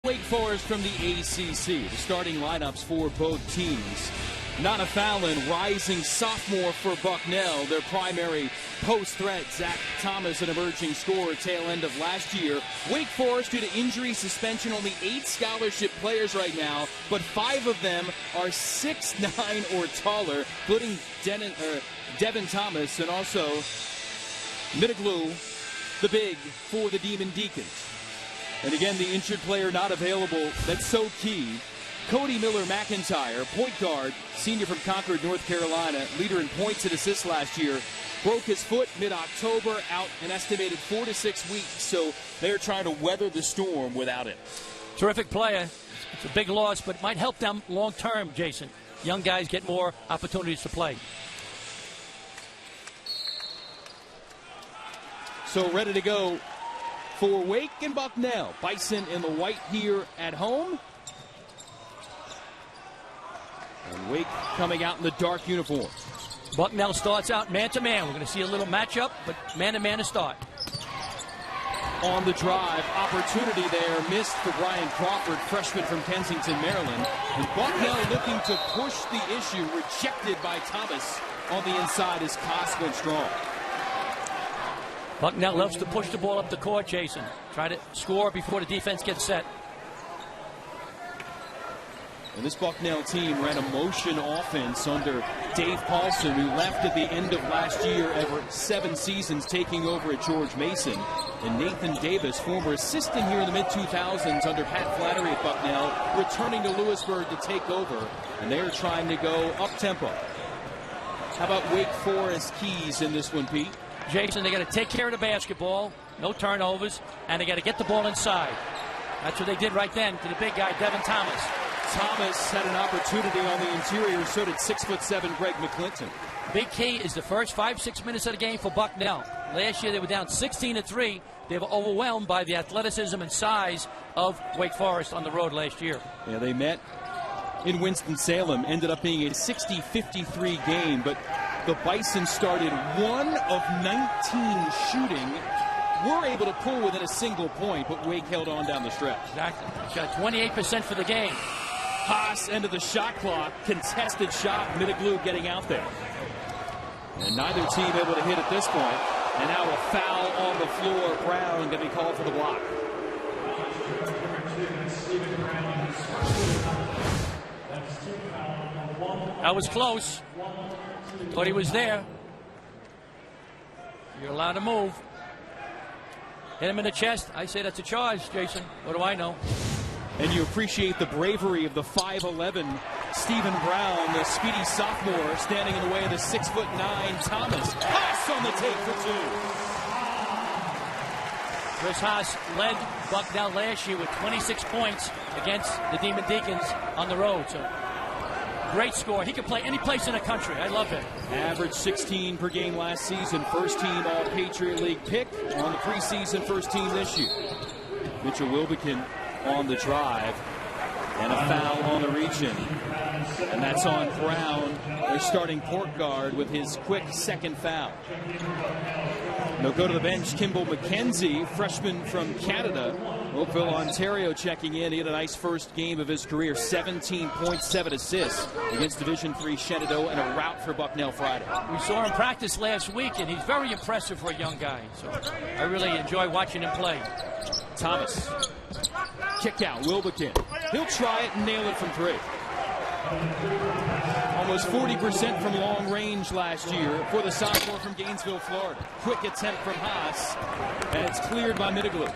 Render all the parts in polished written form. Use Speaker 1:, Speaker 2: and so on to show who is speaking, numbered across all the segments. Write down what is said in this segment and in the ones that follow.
Speaker 1: Wake Forest from the ACC. The starting lineups for both teams. Nana Fallon, rising sophomore for Bucknell. Their primary post threat, Zach Thomas, an emerging scorer tail end of last year. Wake Forest, due to injury suspension, only 8 scholarship players right now, but 5 of them are 6'9" or taller, including Devin Thomas and also Mitiglu, the big for the Demon Deacons. And again, the injured player not available. That's so key. Cody Miller-McIntyre, point guard, senior from Concord, North Carolina, leader in points and assists last year, broke his foot mid-October, out an estimated 4 to 6 weeks, so they're trying to weather the storm without him.
Speaker 2: Terrific player. It's a big loss, but it might help them long-term, Jason. Young guys get more opportunities to play.
Speaker 1: So ready to go for Wake and Bucknell. Bison in the white here at home. And Wake coming out in the dark uniform.
Speaker 2: Bucknell starts out man-to-man. We're going to see a little matchup, but man-to-man to start.
Speaker 1: On the drive, opportunity there, missed for Brian Crawford, freshman from Kensington, Maryland. And Bucknell looking to push the issue, rejected by Thomas on the inside as Koss went strong.
Speaker 2: Bucknell loves to push the ball up the court, Jason. Try to score before the defense gets set.
Speaker 1: And this Bucknell team ran a motion offense under Dave Paulson, who left at the end of last year after 7 seasons, taking over at George Mason. And Nathan Davis, former assistant here in the mid-2000s under Pat Flattery at Bucknell, returning to Lewisburg to take over. And they're trying to go up-tempo. How about Wake Forest keys in this one, Pete?
Speaker 2: Jason, they got to take care of the basketball, no turnovers, and they got to get the ball inside. That's what they did right then to the big guy, Devin Thomas.
Speaker 1: Thomas had an opportunity on the interior, so did 6'7" Greg McClinton.
Speaker 2: Big key is the first 5-6 minutes of the game for Bucknell. Last year they were down 16-3. They were overwhelmed by the athleticism and size of Wake Forest on the road last year.
Speaker 1: Yeah, they met in Winston-Salem, ended up being a 60-53 game, but the Bison started 1 of 19 shooting. Were able to pull within a single point, but Wake held on down the stretch.
Speaker 2: Exactly. Shot 28% for the game.
Speaker 1: Haas into the shot clock. Contested shot. Mitiglu getting out there. And neither team able to hit at this point. And now a foul on the floor. Brown going to be called for the block.
Speaker 2: That was close. Thought he was there. You're allowed to move. Hit him in the chest. I say that's a charge, Jason. What do I know?
Speaker 1: And you appreciate the bravery of the 5'11" Stephen Brown, the speedy sophomore, standing in the way of the 6'9" Thomas. Haas on the take for 2.
Speaker 2: Chris Haas led Bucknell last year with 26 points against the Demon Deacons on the road. So great score. He can play any place in the country. I love him.
Speaker 1: Average 16 per game last season. First team All-Patriot League pick on the preseason first team this year. Mitchell Wilbekin on the drive. And a foul on the region. And that's on Brown, their starting point guard, with his quick second foul. They'll go to the bench. Kimball McKenzie, freshman from Canada, Oakville, Ontario, checking in. He had a nice first game of his career, 17 points, 7 assists against Division III Shenandoah, and a rout for Bucknell Friday.
Speaker 2: We saw him practice last week, and he's very impressive for a young guy. So I really enjoy watching him play.
Speaker 1: Thomas, kick out, Wilbekin. He'll try it and nail it from 3. Almost 40% from long range last year for the sophomore from Gainesville, Florida. Quick attempt from Haas, and it's cleared by Mitiglu.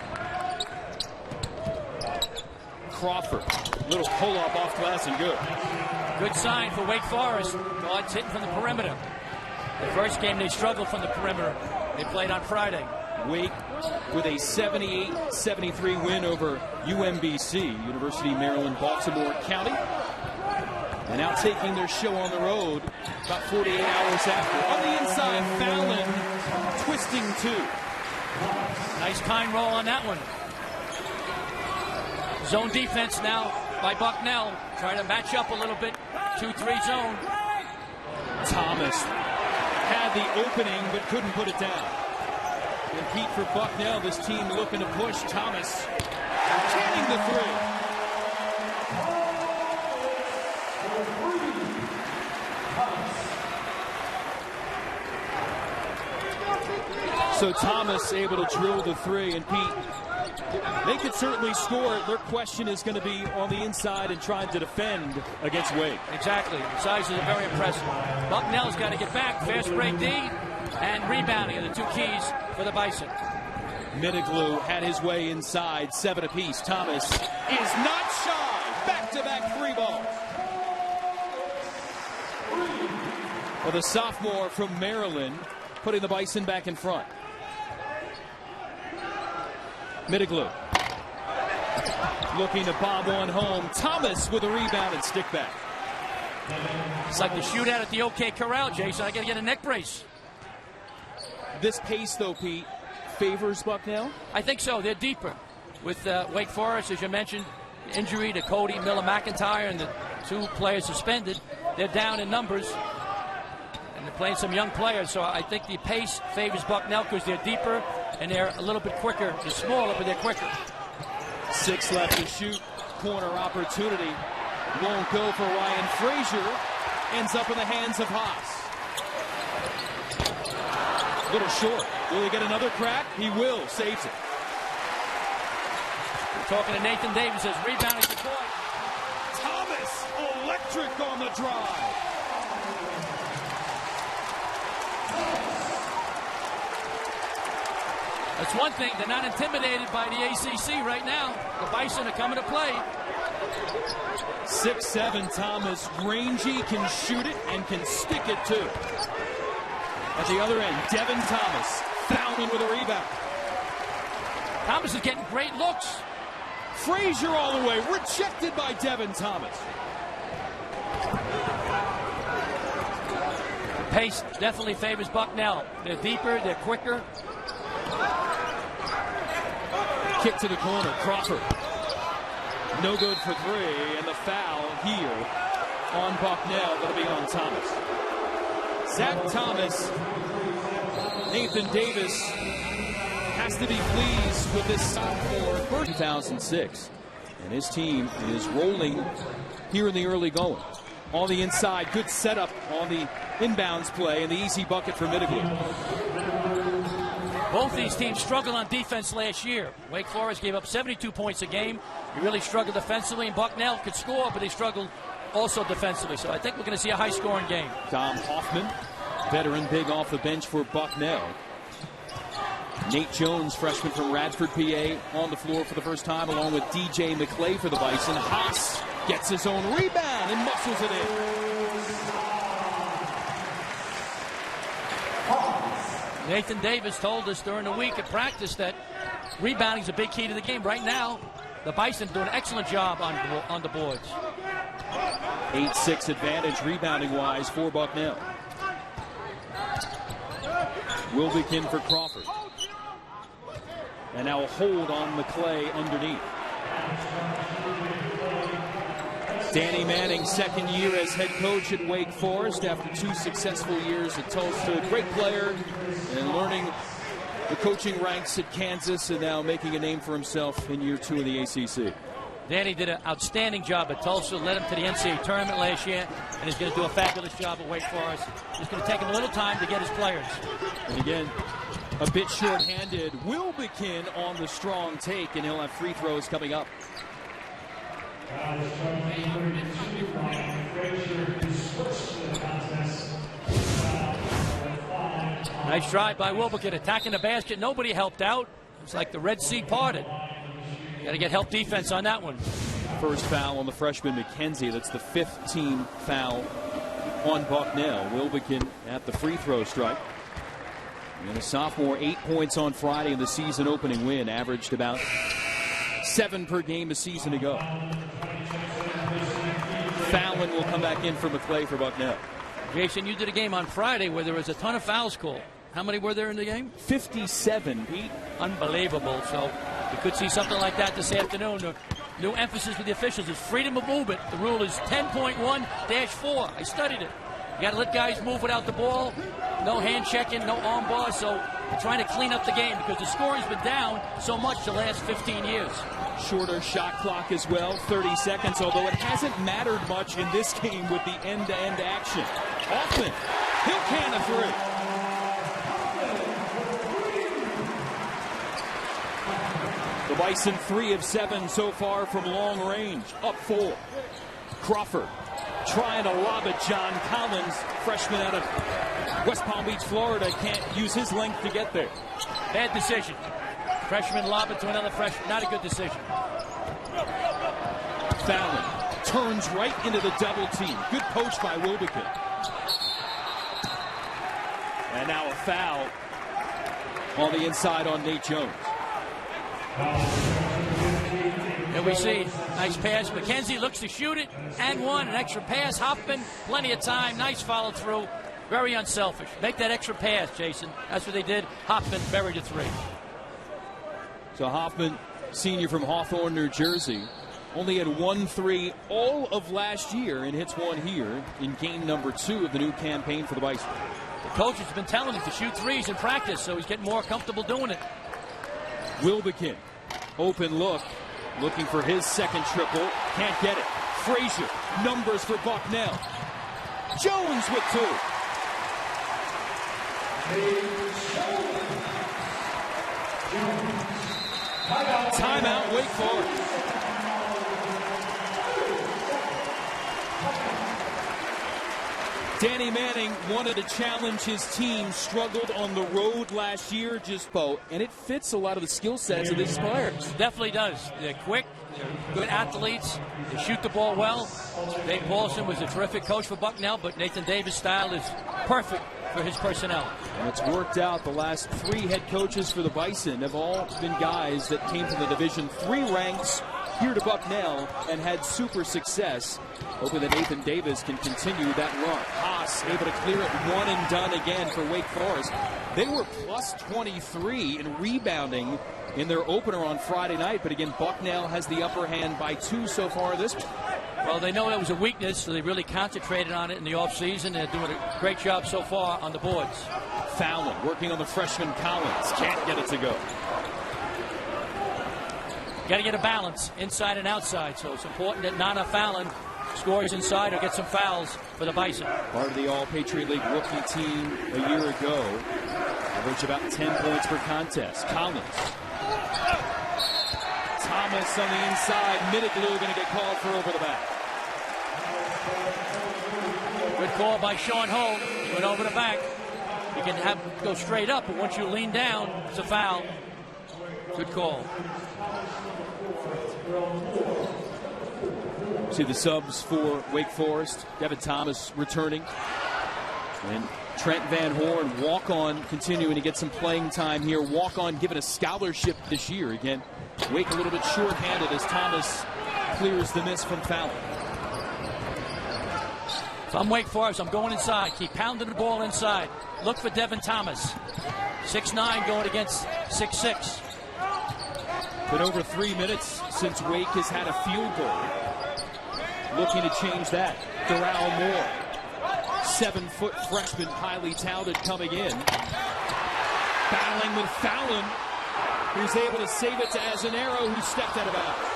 Speaker 1: Crawford, little pull-up off glass and good.
Speaker 2: Good sign for Wake Forest. Guards hitting from the perimeter. The first game they struggled from the perimeter. They played on Friday.
Speaker 1: Wake with a 78-73 win over UMBC, University of Maryland, Baltimore County. And now taking their show on the road about 48 hours after. On the inside, Fallon twisting 2.
Speaker 2: Nice kind roll on that one. Zone defense now by Bucknell. Trying to match up a little bit. 2-3 zone.
Speaker 1: Thomas had the opening but couldn't put it down. And Pete, for Bucknell, this team looking to push. Thomas getting the 3. So Thomas able to drill the three, and Pete, they could certainly score. Their question is going to be on the inside and trying to defend against Wake.
Speaker 2: Exactly. The sizes are very impressive. Bucknell's got to get back. Fast break D and rebounding are the two keys for the Bison.
Speaker 1: Mitiglu had his way inside, 7 apiece. Thomas is not shy. Back-to-back 3 balls. Well, the sophomore from Maryland putting the Bison back in front. Mitiglu looking to bob one home. Thomas with a rebound and stick back.
Speaker 2: It's like the shootout at the OK Corral, Jason. I got to get a neck brace.
Speaker 1: This pace, though, Pete, favors Bucknell?
Speaker 2: I think so. They're deeper. With Wake Forest, as you mentioned, injury to Cody Miller-McIntyre and the 2 players suspended, they're down in numbers. And they're playing some young players, so I think the pace favors Bucknell because they're deeper and they're a little bit quicker. They're smaller, but they're quicker.
Speaker 1: 6 left to shoot. Corner opportunity. Won't go for Ryan Frazier. Ends up in the hands of Haas. Little short. Will he get another crack? He will. Saves it.
Speaker 2: Talking to Nathan Davis, says rebounding to point.
Speaker 1: Thomas, electric on the drive.
Speaker 2: That's one thing. They're not intimidated by the ACC right now. The Bison are coming to play.
Speaker 1: 6'7" Thomas, rangy, can shoot it and can stick it too. At the other end, Devin Thomas, Fallon with a rebound.
Speaker 2: Thomas is getting great looks.
Speaker 1: Frazier all the way, rejected by Devin Thomas.
Speaker 2: Pace definitely favors Bucknell. They're deeper, they're quicker.
Speaker 1: Kick to the corner, Crawford. No good for 3, and the foul here on Bucknell. That'll be on Thomas. Zach Thomas, Nathan Davis has to be pleased with this sophomore. 2006, and his team is rolling here in the early going. On the inside, good setup on the inbounds play, and the easy bucket for Mitiglu.
Speaker 2: Both these teams struggled on defense last year. Wake Forest gave up 72 points a game. They really struggled defensively, and Bucknell could score, but they struggled also defensively. So I think we're going to see a high-scoring game.
Speaker 1: Dom Hoffman, veteran big off the bench for Bucknell. Nate Jones, freshman from Radford, PA, on the floor for the first time, along with DJ McClay for the Bison. Haas gets his own rebound and muscles it in.
Speaker 2: Nathan Davis told us during the week at practice that rebounding is a big key to the game. Right now, the Bison do an excellent job on the boards.
Speaker 1: 8-6 advantage rebounding-wise for Bucknell. Wilbekin for Crawford. And now a hold on McClay underneath. Danny Manning, second year as head coach at Wake Forest after 2 successful years at Tulsa. Great player and learning the coaching ranks at Kansas and now making a name for himself in year 2 of the ACC.
Speaker 2: Danny did an outstanding job at Tulsa, led him to the NCAA tournament last year, and he's going to do a fabulous job at Wake Forest. It's going to take him a little time to get his players.
Speaker 1: And again, a bit short-handed. Wilbekin on the strong take, and he'll have free throws coming up.
Speaker 2: Nice drive by Wilbekin, attacking the basket. Nobody helped out. It's like the Red Sea parted. Got to get help defense on that one.
Speaker 1: First foul on the freshman McKenzie. That's the 5th team foul on Bucknell. Wilbekin at the free throw strike. And a sophomore, 8 points on Friday in the season opening win. Averaged about 7 per game a season ago. Fallon will come back in for McClay for Bucknell.
Speaker 2: Jason, you did a game on Friday where there was a ton of fouls called. How many were there in the game?
Speaker 1: 57, Pete.
Speaker 2: Unbelievable. So we could see something like that this afternoon. The new emphasis with the officials is freedom of movement. The rule is 10.1-4. I studied it. You got to let guys move without the ball. No hand checking, no arm bar. So we're trying to clean up the game because the scoring's been down so much the last 15 years.
Speaker 1: Shorter shot clock as well, 30 seconds, although it hasn't mattered much in this game with the end-to-end action. Hoffman, he'll can a 3. The Bison 3 of 7 so far from long range. Up 4. Crawford trying to lob it. John Collins, freshman out of West Palm Beach, Florida, can't use his length to get there.
Speaker 2: Bad decision. Freshman lob it to another freshman. Not a good decision.
Speaker 1: Fallon turns right into the double team. Good poach by Wilbekin. And now a foul on the inside on Nate Jones.
Speaker 2: And we see nice pass. McKenzie looks to shoot it and one. An extra pass. Hoffman, plenty of time. Nice follow through. Very unselfish. Make that extra pass, Jason. That's what they did. Hoffman buried a 3.
Speaker 1: So Hoffman, senior from Hawthorne, New Jersey, only had 1 3 all of last year and hits one here in game number 2 of the new campaign for the Bison.
Speaker 2: The coach has been telling him to shoot 3s in practice, so he's getting more comfortable doing it.
Speaker 1: Wilbekin, open look, looking for his second triple. Can't get it. Frazier, numbers for Bucknell. Jones with 2. Timeout, Wake Forest. Danny Manning wanted to challenge his team, struggled on the road last year, and it fits a lot of the skill sets of these players.
Speaker 2: Definitely does. They're quick, they're good athletes, they shoot the ball well. Dave Paulson was a terrific coach for Bucknell, but Nathan Davis' style is perfect for his personnel.
Speaker 1: And it's worked out. The last 3 head coaches for the Bison have all been guys that came from the Division III ranks here to Bucknell and had super success. Hoping that Nathan Davis can continue that run. Haas able to clear it, 1 and done again for Wake Forest. They were plus 23 in rebounding in their opener on Friday night, but again, Bucknell has the upper hand by 2 so far this week.
Speaker 2: Well, they know that was a weakness, so they really concentrated on it in the offseason. They're doing a great job so far on the boards.
Speaker 1: Fallon working on the freshman Collins. Can't get it to go.
Speaker 2: Got to get a balance inside and outside, so it's important that Nana Fallon scores inside or gets some fouls for the Bison.
Speaker 1: Part of the All-Patriot League rookie team a year ago. Average about 10 points per contest. Collins. Thomas on the inside. Middleglue going to get called for over the back.
Speaker 2: Good call by Sean Ho. He went over the back. You can go straight up, but once you lean down, it's a foul. Good call.
Speaker 1: See the subs for Wake Forest. Devin Thomas returning. And Trent Van Horn, walk-on, continuing to get some playing time here. Walk-on given a scholarship this year. Again, Wake a little bit short-handed as Thomas clears the miss from Fallon.
Speaker 2: If I'm Wake Forest, I'm going inside. Keep pounding the ball inside. Look for Devin Thomas. 6'9", going against 6'6".
Speaker 1: Been over 3 minutes since Wake has had a field goal. Looking to change that. Darrell Moore, 7-foot freshman, highly touted, coming in. Battling with Fallon, who's able to save it to Azanero, who stepped out of bounds.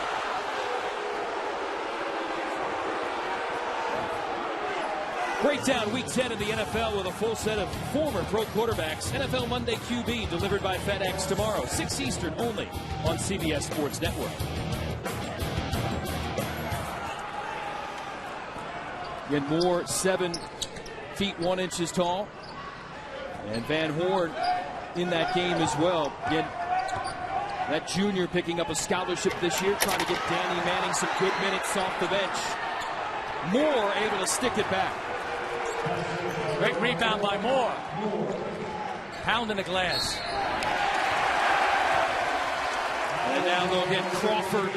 Speaker 1: Breakdown week 10 of the NFL with a full set of former pro quarterbacks. NFL Monday QB delivered by FedEx tomorrow, 6 Eastern, only on CBS Sports Network. Again, Moore, 7 feet 1 inches tall. And Van Horn in that game as well. Again, that junior picking up a scholarship this year, trying to get Danny Manning some good minutes off the bench. Moore able to stick it back.
Speaker 2: Great rebound by Moore. Pounding the glass.
Speaker 1: And now they'll get Crawford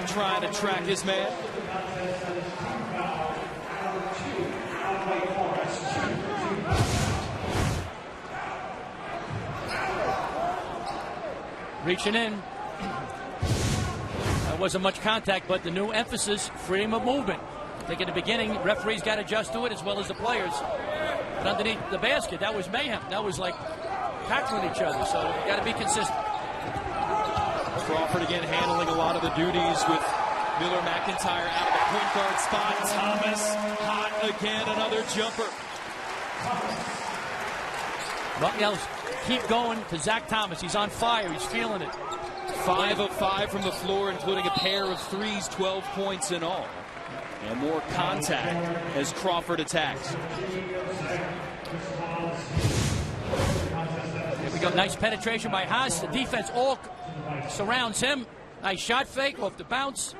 Speaker 1: trying to track his man.
Speaker 2: Reaching in. That wasn't much contact, but the new emphasis, freedom of movement. I think in the beginning, referees got to adjust to it as well as the players. But underneath the basket, that was mayhem. That was like tackling each other, so you got to be consistent.
Speaker 1: Crawford again handling a lot of the duties with Miller McIntyre out of the point guard spot. Thomas hot again, another jumper.
Speaker 2: Bucknell keep going to Zach Thomas. He's on fire. He's feeling it.
Speaker 1: 5 of 5 from the floor, including a pair of threes, 12 points in all. And more contact as Crawford attacks.
Speaker 2: There we go. Nice penetration by Haas. The defense all surrounds him. Nice shot fake off the bounce.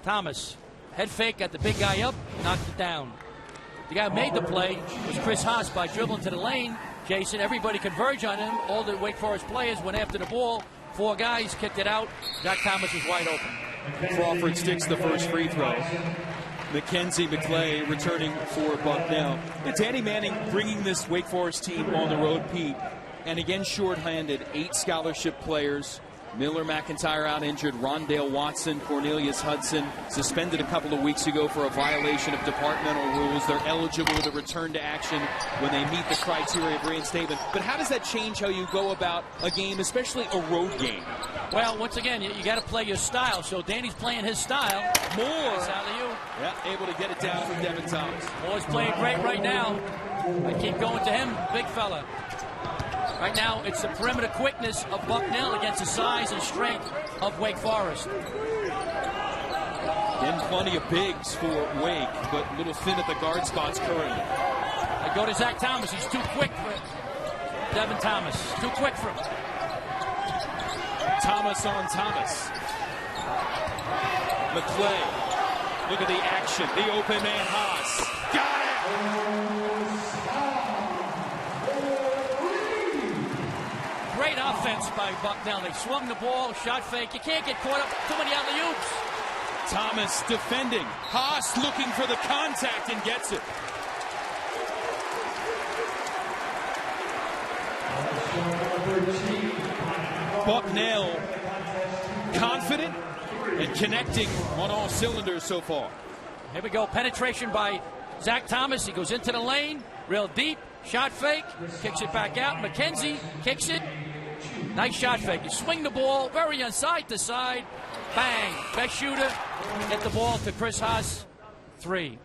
Speaker 2: Thomas. Head fake, got the big guy up, knocked it down. The guy who made the play was Chris Haas by dribbling to the lane. Jason, everybody converged on him. All the Wake Forest players went after the ball. 4 guys kicked it out. Zach Thomas was wide open.
Speaker 1: Crawford sticks the first free throw. Mackenzie McClay returning for Bucknell. And Danny Manning bringing this Wake Forest team on the road, Pete. And again, shorthanded, 8 scholarship players. Miller McIntyre out injured. Rondale Watson, Cornelius Hudson suspended a couple of weeks ago for a violation of departmental rules. They're eligible to return to action when they meet the criteria of reinstatement. But how does that change how you go about a game, especially a road game?
Speaker 2: Well, once again, you got to play your style. So Danny's playing his style.
Speaker 1: Moore,
Speaker 2: alley-oop.
Speaker 1: Yeah, able to get it down from Devin Thomas.
Speaker 2: Moore's playing great right now. I keep going to him, big fella. Right now, it's the perimeter quickness of Bucknell against the size and strength of Wake Forest.
Speaker 1: Again, plenty of bigs for Wake, but a little thin at the guard spots currently.
Speaker 2: I go to Zach Thomas. He's too quick for Devin Thomas. Too quick for him.
Speaker 1: Thomas on Thomas. McClay. Look at the action. The open man, Haas. Got it!
Speaker 2: Great offense by Bucknell. They swung the ball, shot fake. You can't get caught up. Too many alley-oops.
Speaker 1: Thomas defending. Haas looking for the contact and gets it. Bucknell confident and connecting on all cylinders so far.
Speaker 2: Here we go. Penetration by Zach Thomas. He goes into the lane, real deep. Shot fake, kicks it back out. McKenzie kicks it. Nice shot fake. You swing the ball, very on side to side. Bang. Best shooter. Get the ball to Chris Haas. 3.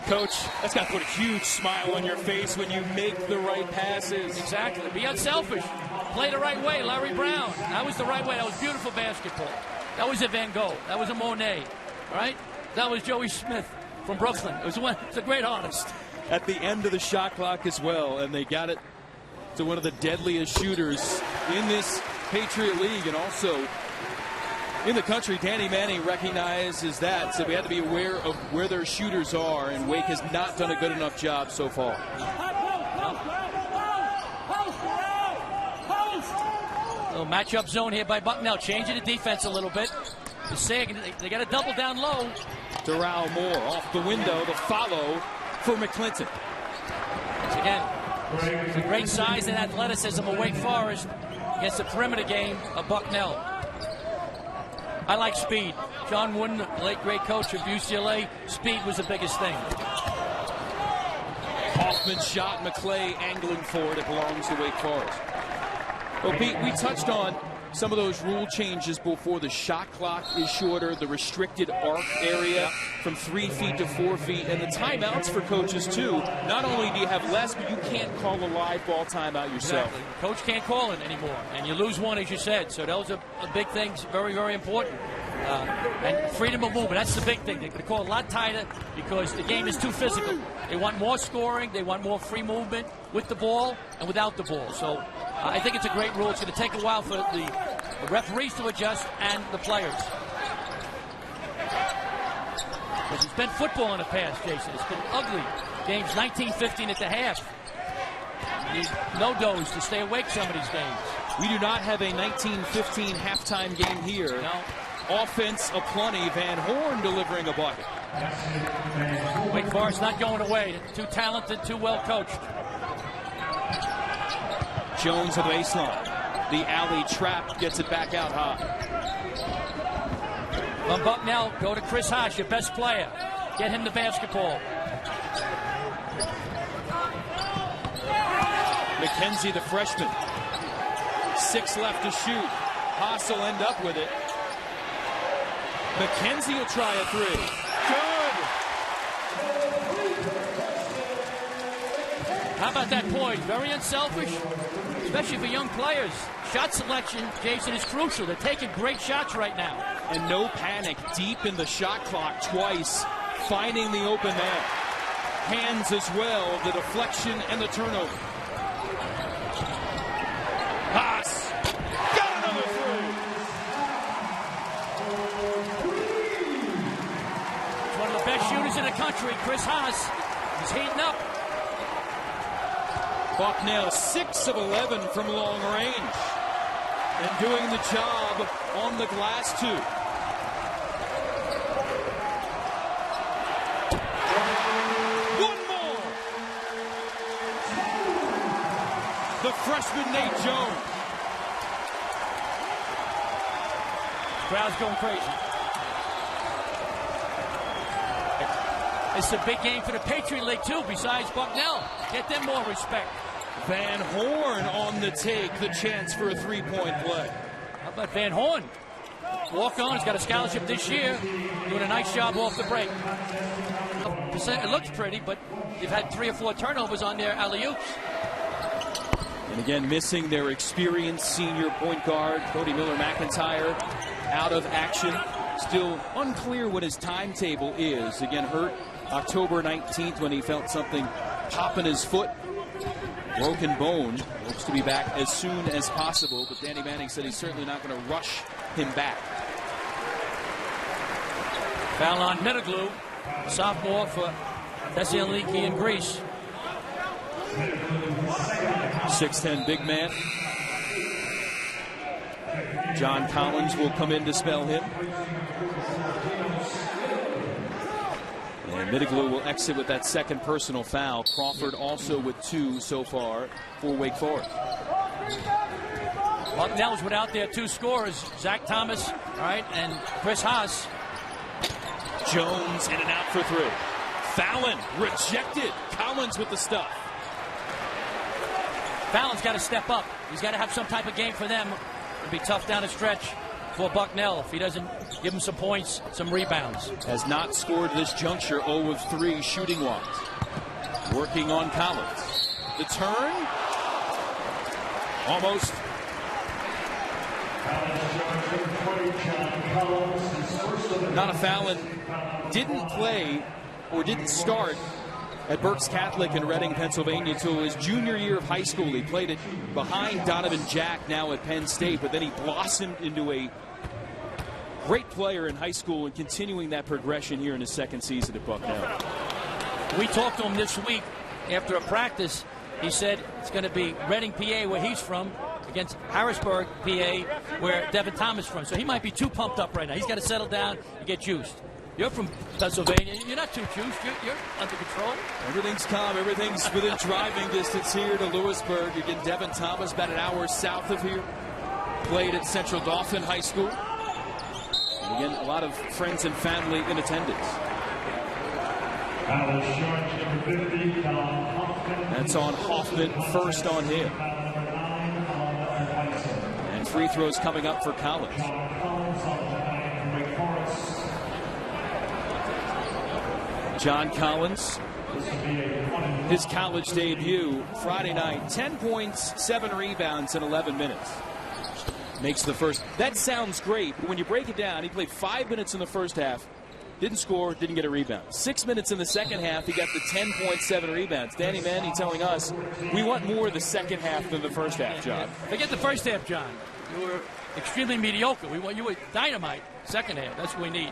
Speaker 1: Coach, that's got to put a huge smile on your face when you make the right passes.
Speaker 2: Exactly. Be unselfish. Play the right way, Larry Brown. That was the right way. That was beautiful basketball. That was a Van Gogh. That was a Monet. All right? That was Joey Smith from Brooklyn. It's a great artist.
Speaker 1: At the end of the shot clock as well, and they got it to one of the deadliest shooters in this Patriot League and also in the country. Danny Manning recognizes that, so we have to be aware of where their shooters are, and Wake has not done a good enough job so far.
Speaker 2: Little matchup zone here by Bucknell, changing the defense a little bit. They got to double down low.
Speaker 1: Doral Moore off the window, the follow for McClinton.
Speaker 2: Once again, the great size and athleticism of Wake Forest against the perimeter game of Bucknell. I like speed. John Wooden, late great coach of UCLA, speed was the biggest thing.
Speaker 1: Hoffman's shot, McClay angling for it. It belongs to Wake Forest. Well, Pete, we touched on some of those rule changes before. The shot clock is shorter, the restricted arc area from 3 feet to 4 feet, and the timeouts for coaches, too. Not only do you have less, but you can't call a live ball timeout yourself.
Speaker 2: Exactly. Coach can't call it anymore, and you lose one, as you said. So those are big things, very, very important. And freedom of movement, that's the big thing. They're going to call it a lot tighter because the game is too physical. They want more scoring. They want more free movement with the ball and without the ball. So I think it's a great rule. It's going to take a while for the referees to adjust and the players. Because it's been football in the past, Jason. It's been ugly. Games 19-15 at the half. You need no-dos to stay awake some of these games.
Speaker 1: We do not have a 19-15 halftime game here.
Speaker 2: No.
Speaker 1: Offense aplenty. Van Horn delivering a bucket.
Speaker 2: Wake Forest not going away. Too talented, too well coached.
Speaker 1: Jones at the baseline. The alley trap gets it back out high.
Speaker 2: From Bucknell, go to Chris Haas, your best player. Get him the basketball.
Speaker 1: McKenzie, the freshman. 6 left to shoot. Haas will end up with it. McKenzie will try a 3. Good.
Speaker 2: How about that poise? Very unselfish. especially for young players. Shot selection, Jason, is crucial. They're taking great shots right now.
Speaker 1: And no panic, deep in the shot clock twice, finding the open man. Hands as well, the deflection and the turnover. Haas got another three.
Speaker 2: He's one of the best shooters in the country, Chris Haas. He's heating up.
Speaker 1: Bucknell 6 of 11 from long range. And doing the job on the glass, too. One more. The freshman Nate Jones.
Speaker 2: Crowd's going crazy. It's a big game for the Patriot League, too, besides Bucknell. Get them more respect.
Speaker 1: Van Horn on the take, the chance for a three-point play.
Speaker 2: How about Van Horn? Walk on, he's got a scholarship this year. Doing a nice job off the break. It looks pretty, but they've had 3 or 4 turnovers on their alley-oops.
Speaker 1: And again, missing their experienced senior point guard, Cody Miller-McIntyre, out of action. Still unclear what his timetable is. Again, hurt October 19th when he felt something pop in his foot. Broken bone. Hopes to be back as soon as possible, but Danny Manning said he's certainly not going to rush him back.
Speaker 2: Foul on Middleglu, sophomore for Thessaloniki in Greece.
Speaker 1: 6'10" big man. John Collins will come in to spell him. And Middleglu will exit with that second personal foul. Crawford also with 2 so far for Wake Forest.
Speaker 2: Bucknell's without their 2 scorers, Zach Thomas, all right, and Chris Haas.
Speaker 1: Jones in and out for 3. Fallon rejected. Collins with the stuff.
Speaker 2: Fallon's got to step up. He's got to have some type of game for them. It'll be tough down the stretch for Bucknell if he doesn't give him some points, some rebounds.
Speaker 1: Has not scored this juncture, 0 of 3 shooting wise. Working on Collins. The turn. Almost. Not a Fallon didn't play or didn't start at Berks Catholic in Reading, Pennsylvania until his junior year of high school. He played it behind Donovan Jack now at Penn State, but then he blossomed into a great player in high school and continuing that progression here in his second season at Bucknell.
Speaker 2: We talked to him this week after a practice. He said it's going to be Reading, PA, where he's from, against Harrisburg, PA, where Devin Thomas is from. So he might be too pumped up right now. He's got to settle down and get juiced. You're from Pennsylvania. You're not too juiced. You're under control.
Speaker 1: Everything's calm. Everything's within driving distance here to Lewisburg. You're getting Devin Thomas about an hour south of here. Played at Central Dauphin High School. And again, a lot of friends and family in attendance. That's on Hoffman, first on him. And free throws coming up for Collins. John Collins, his college debut Friday night, 10 points, 7 rebounds in 11 minutes. Makes the first. That sounds great, but when you break it down, he played 5 minutes in the first half, didn't score, didn't get a rebound. 6 minutes in the second half, he got the 10.7 rebounds. Danny Manning telling us we want more of the second half than the first half, John.
Speaker 2: Forget the first half, John. You were extremely mediocre. We want you were dynamite. Second half, that's what we need.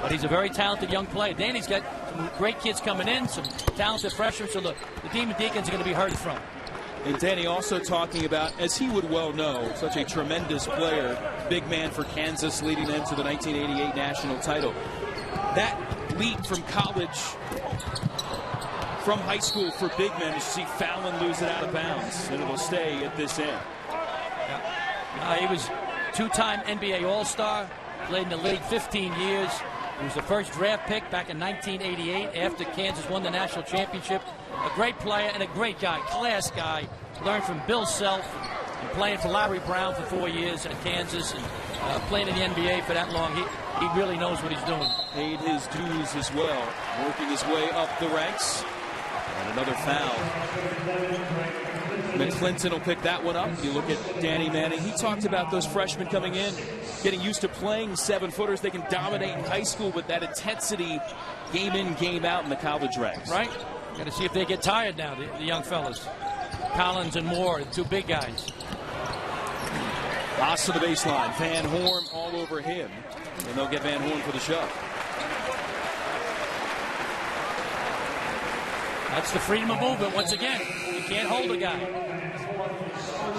Speaker 2: But he's a very talented young player. Danny's got some great kids coming in, some talented freshmen, so the Demon Deacons are going to be heard from.
Speaker 1: And Danny also talking about, as he would well know, such a tremendous player, big man for Kansas, leading them to the 1988 national title. That leap from college, from high school for big men, is to see Fallon lose it out of bounds, and it'll stay at this end.
Speaker 2: He was two-time NBA All-Star, played in the league 15 years. He was the first draft pick back in 1988 after Kansas won the national championship. A great player and a great guy, class guy. Learned from Bill Self and playing for Larry Brown for 4 years at Kansas and playing in the NBA for that long. He really knows what he's doing.
Speaker 1: Paid his dues as well, working his way up the ranks. And another foul. McClinton will pick that one up. You look at Danny Manning. He talked about those freshmen coming in, getting used to playing 7-footers. They can dominate in high school, but that intensity, game in, game out in the college ranks.
Speaker 2: Right. Got to see if they get tired now, the young fellas. Collins and Moore, the two big guys.
Speaker 1: Haas to the baseline. Van Horn all over him. And they'll get Van Horn for the shove.
Speaker 2: That's the freedom of movement once again. You can't hold a guy.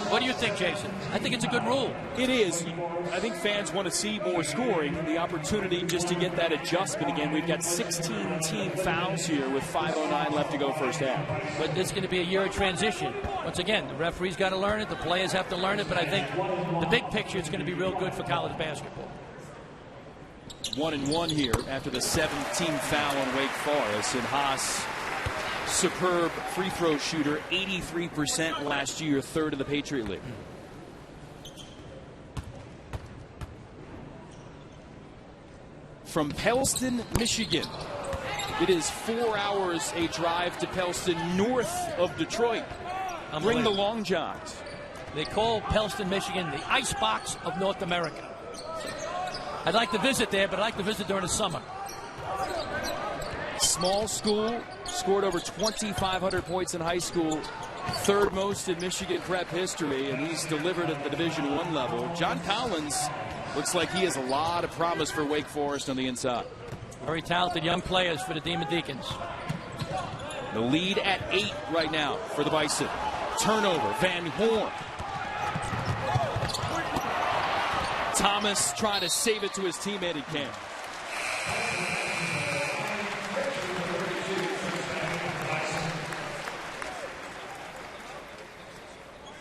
Speaker 2: What do you think, Jason? I think it's a good rule.
Speaker 1: It is. I think fans want to see more scoring. The opportunity just to get that adjustment again. We've got 16 team fouls here with 5:09 left to go first half.
Speaker 2: But it's going to be a year of transition. Once again, the referee's got to learn it. The players have to learn it. But I think the big picture is going to be real good for college basketball.
Speaker 1: 1-1 here after the 17th foul on Wake Forest. And Haas, superb free throw shooter, 83% last year, third in the Patriot League. From Pellston, Michigan. It is 4 hours a drive to Pellston, north of Detroit. Bring the long johns.
Speaker 2: They call Pellston, Michigan, the icebox of North America. I'd like to visit there, but I'd like to visit during the summer.
Speaker 1: Small school, scored over 2,500 points in high school, third most in Michigan prep history, and he's delivered at the Division I level. John Collins looks like he has a lot of promise for Wake Forest on the inside.
Speaker 2: Very talented young players for the Demon Deacons.
Speaker 1: The lead at 8 right now for the Bison. Turnover, Van Horn. Thomas trying to save it to his teammate. He can't.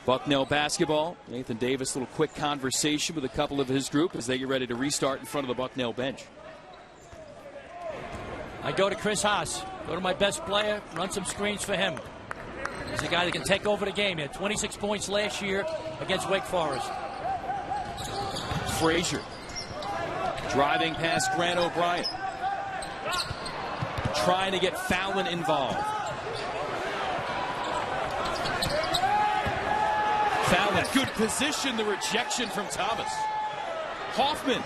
Speaker 1: Bucknell basketball. Nathan Davis, a little quick conversation with a couple of his group as they get ready to restart in front of the Bucknell bench.
Speaker 2: I go to Chris Haas, go to my best player, run some screens for him. He's a guy that can take over the game. He had 26 points last year against Wake Forest.
Speaker 1: Frazier driving past Grant O'Brien, trying to get Fallon involved. Fallon, good position, the rejection from Thomas. Hoffman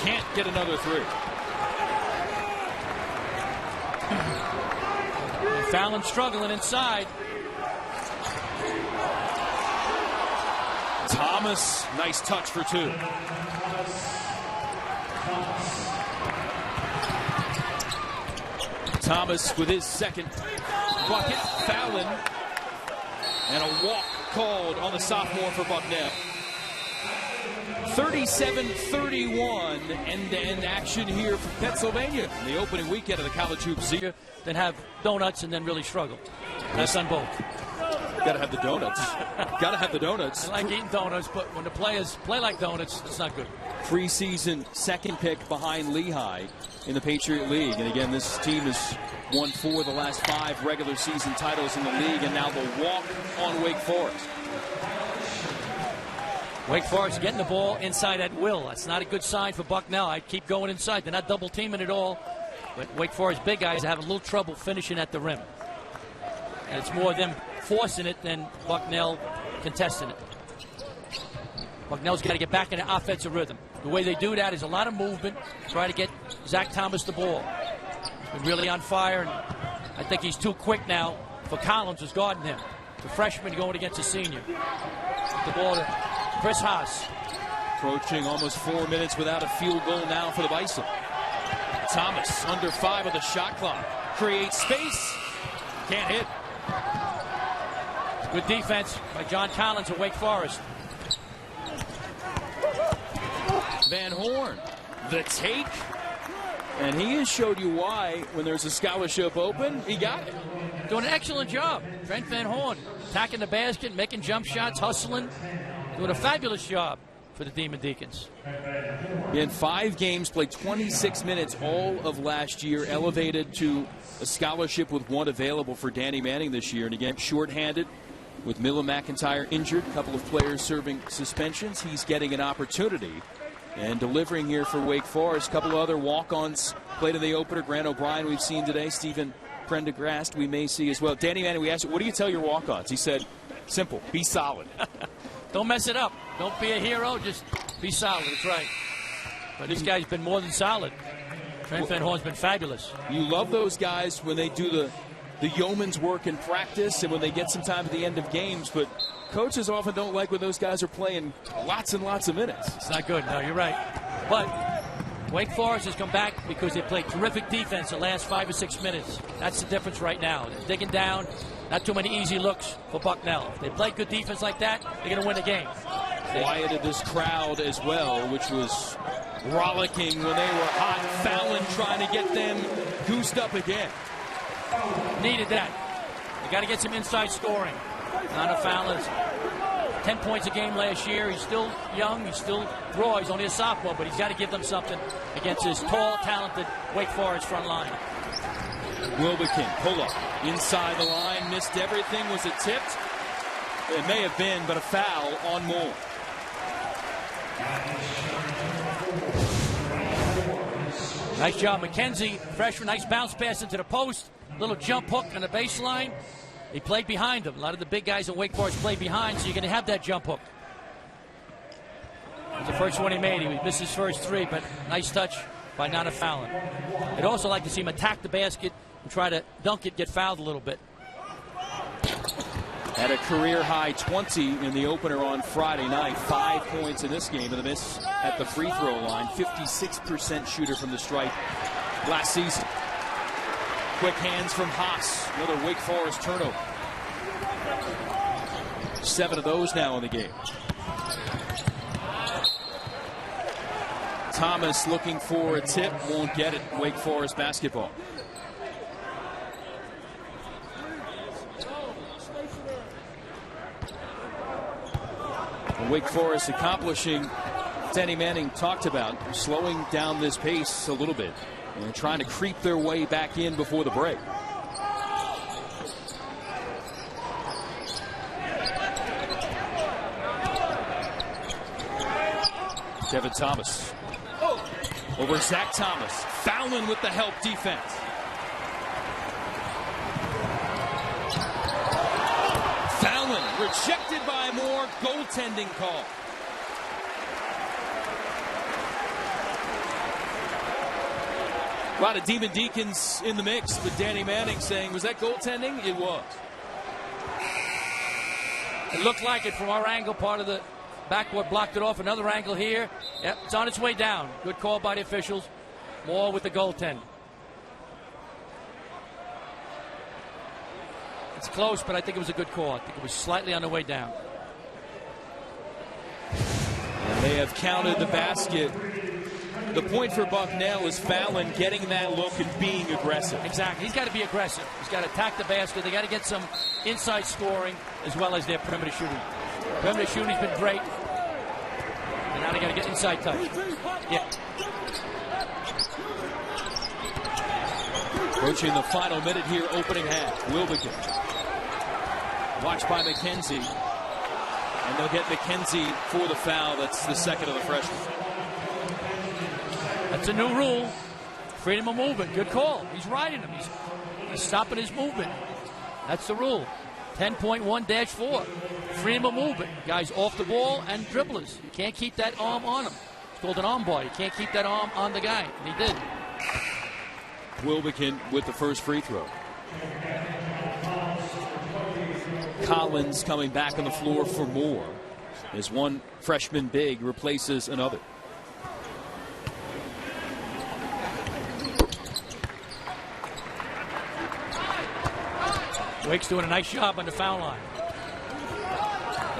Speaker 1: can't get another three.
Speaker 2: Fallon struggling inside.
Speaker 1: Thomas, nice touch for two. Thomas with his second bucket. Fallon, and a walk called on the sophomore for Bucknell. 37-31 end-to-end action here for Pennsylvania in the opening weekend of the college hoops season.
Speaker 2: Then have donuts and then really struggle. That's on both.
Speaker 1: Got to have the donuts. Got to have the donuts.
Speaker 2: I like eating donuts, but when the players play like donuts, it's not good.
Speaker 1: Preseason second pick behind Lehigh in the Patriot League. And again, this team has won 4 of the last 5 regular season titles in the league, and now the walk on Wake Forest.
Speaker 2: Wake Forest getting the ball inside at will. That's not a good sign for Bucknell. I'd keep going inside. They're not double teaming at all. But Wake Forest big guys have a little trouble finishing at the rim. And it's more them forcing it than Bucknell contesting it. Bucknell's got to get back in the offensive rhythm. The way they do that is a lot of movement, try to get Zach Thomas the ball. He's been really on fire, and I think he's too quick now for Collins, who's guarding him. The freshman going against a senior. The ball to Chris Haas.
Speaker 1: Approaching almost 4 minutes without a field goal now for the Bison. Thomas under 5 of the shot clock. Creates space. Can't hit.
Speaker 2: Good defense by John Collins of Wake Forest.
Speaker 1: Van Horn, the take. And he has showed you why when there's a scholarship open, he got it.
Speaker 2: Doing an excellent job. Trent Van Horn attacking the basket, making jump shots, hustling. Doing a fabulous job for the Demon Deacons.
Speaker 1: In 5 games, played 26 minutes all of last year, elevated to a scholarship with 1 available for Danny Manning this year. And again, shorthanded with Miller McIntyre injured, a couple of players serving suspensions. He's getting an opportunity and delivering here for Wake Forest. A couple of other walk-ons played in the opener. Grant O'Brien we've seen today. Stephen Prendergast we may see as well. Danny Manning, we asked, what do you tell your walk-ons? He said, simple, be solid.
Speaker 2: Don't mess it up. Don't be a hero, just be solid. That's right. But this guy's been more than solid. Trent Van Horn's been fabulous.
Speaker 1: You love those guys when they do the yeoman's work in practice and when they get some time at the end of games, but coaches often don't like when those guys are playing lots and lots of minutes.
Speaker 2: It's not good. No, you're right. But Wake Forest has come back because they played terrific defense the last 5 or 6 minutes. That's the difference right now. They're digging down. Not too many easy looks for Bucknell. If they play good defense like that, they're going to win the game.
Speaker 1: Quieted this crowd as well, which was rollicking when they were hot. Fallon trying to get them goosed up again.
Speaker 2: Needed that. You got to get some inside scoring. Nana Fallon's 10 points a game last year. He's still young. He's still raw. He's only a sophomore, but he's got to give them something against his tall, talented Wake Forest front line.
Speaker 1: Wilbekin, pull up inside the line, missed everything. Was it tipped? It may have been, but a foul on Moore.
Speaker 2: Nice job, McKenzie. Freshman, nice bounce pass into the post. Little jump hook on the baseline. He played behind him. A lot of the big guys in Wake Forest play behind, so you're going to have that jump hook. It was the first one he made. He missed his first three, but nice touch by Nana Fallon. I'd also like to see him attack the basket and try to dunk it, get fouled a little bit.
Speaker 1: Had a career-high 20 in the opener on Friday night. 5 points in this game, and the miss at the free throw line. 56% shooter from the stripe last season. Quick hands from Haas. Another Wake Forest turnover. 7 of those now in the game. Thomas looking for a tip. Won't get it. Wake Forest basketball. Wake Forest accomplishing Danny Manning talked about, slowing down this pace a little bit and trying to creep their way back in before the break. Kevin Thomas over Zach Thomas. Fallon with the help defense. Fallon rejected by Moore. Goaltending call. A lot of Demon Deacons in the mix, but Danny Manning saying, was that goaltending? It was.
Speaker 2: It looked like it from our angle. Part of the backboard blocked it off. Another angle here. Yep, it's on its way down. Good call by the officials. Moore with the goaltend. It's close, but I think it was a good call. I think it was slightly on the way down.
Speaker 1: And they have counted the basket. The point for Bucknell is Fallon getting that look and being aggressive.
Speaker 2: Exactly. He's got to be aggressive. He's got to attack the basket. They got to get some inside scoring as well as their perimeter shooting. Perimeter shooting's been great. And now they got to get inside touch. Yeah.
Speaker 1: Approaching the final minute here, opening half. Wilbekin. Watched by McKenzie. And they'll get McKenzie for the foul. That's the second of the freshman.
Speaker 2: That's a new rule. Freedom of movement. Good call. He's riding him. He's stopping his movement. That's the rule. 10.1-4. Freedom of movement. Guys off the ball and dribblers. You can't keep that arm on him. It's called an arm bar. You can't keep that arm on the guy. And he did.
Speaker 1: Wilbekin with the first free throw. Collins coming back on the floor for Moore as one freshman big replaces another.
Speaker 2: Wake's doing a nice job on the foul line.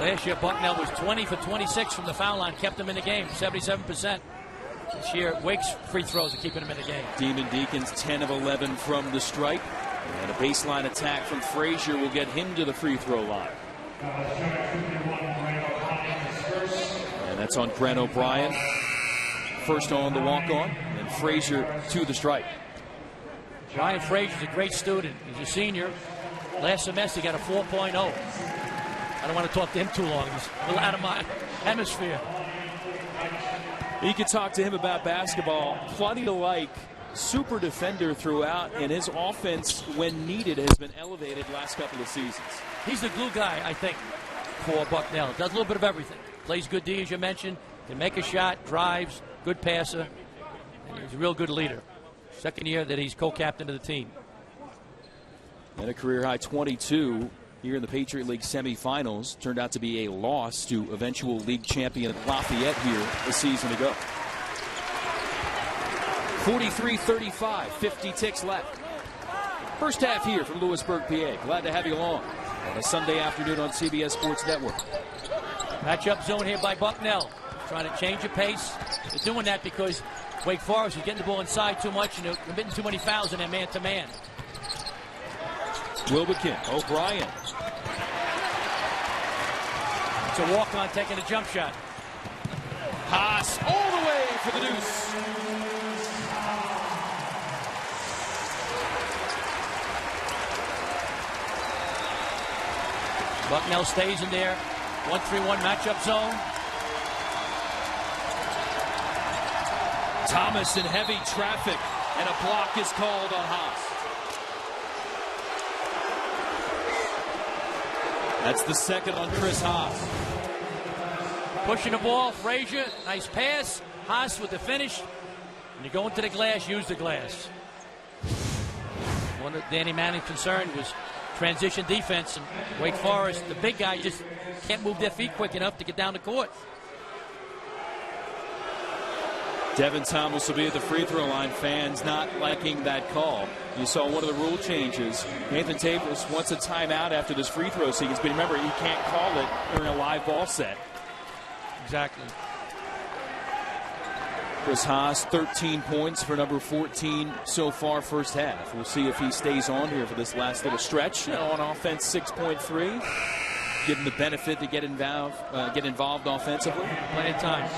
Speaker 2: Last year, Bucknell was 20 for 26 from the foul line, kept them in the game, 77%. This year, Wake's free throws are keeping them in the game.
Speaker 1: Demon Deacons 10 of 11 from the stripe. And a baseline attack from Frazier will get him to the free throw line. And that's on Grant O'Brien. First on the walk-on, and Frazier to the stripe.
Speaker 2: Ryan Frazier's a great student. He's a senior. Last semester, he got a 4.0. I don't want to talk to him too long. He's a little out of my hemisphere.
Speaker 1: You can talk to him about basketball. Plenty to like. super defender throughout, and his offense, when needed, has been elevated last couple of seasons.
Speaker 2: He's the glue guy, I think, for Bucknell. Does a little bit of everything. Plays good D, as you mentioned. Can make a shot, drives, good passer. And he's a real good leader. Second year that he's co-captain of the team.
Speaker 1: And a career-high 22 here in the Patriot League semifinals. Turned out to be a loss to eventual league champion Lafayette here a season ago. 43-35, 50 ticks left. First half here from Lewisburg, PA. Glad to have you along on a Sunday afternoon on CBS Sports Network.
Speaker 2: Matchup zone here by Bucknell. Trying to change the pace. They're doing that because Wake Forest is getting the ball inside too much and they're committing too many fouls in their man-to-man.
Speaker 1: Wilbekin, O'Brien.
Speaker 2: It's a walk-on taking a jump shot.
Speaker 1: Haas all the way for the deuce.
Speaker 2: Bucknell stays in there. 1-3-1 matchup zone.
Speaker 1: Thomas in heavy traffic, and a block is called on Haas. That's the second on Chris Haas.
Speaker 2: Pushing the ball, Frazier, nice pass. Haas with the finish. When you go into the glass, use the glass. One of Danny Manning's concern was transition defense, and Wake Forest, the big guy, just can't move their feet quick enough to get down the court.
Speaker 1: Devin Thomas will be at the free throw line. Fans not liking that call. You saw one of the rule changes. Nathan Tavis wants a timeout after this free throw sequence, but remember, he can't call it during a live ball set.
Speaker 2: Exactly.
Speaker 1: Chris Haas, 13 points for number 14 so far first half. We'll see if he stays on here for this last little stretch. On offense, 6.3. Give him the benefit to get involved offensively.
Speaker 2: Plenty of time.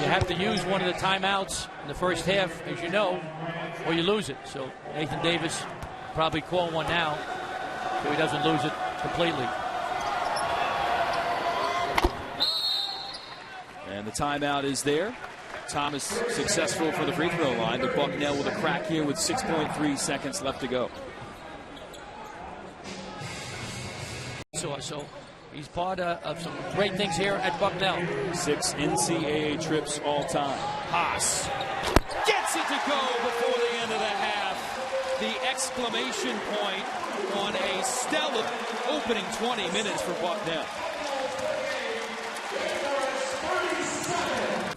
Speaker 2: You have to use one of the timeouts in the first half, as you know, or you lose it. So Nathan Davis probably call one now so he doesn't lose it completely.
Speaker 1: And the timeout is there. Thomas successful for the free throw line, but Bucknell with a crack here with 6.3 seconds left to go.
Speaker 2: So he's part of some great things here at Bucknell.
Speaker 1: 6 NCAA trips all time. Haas gets it to go before the end of the half. The exclamation point on a stellar opening 20 minutes for Bucknell.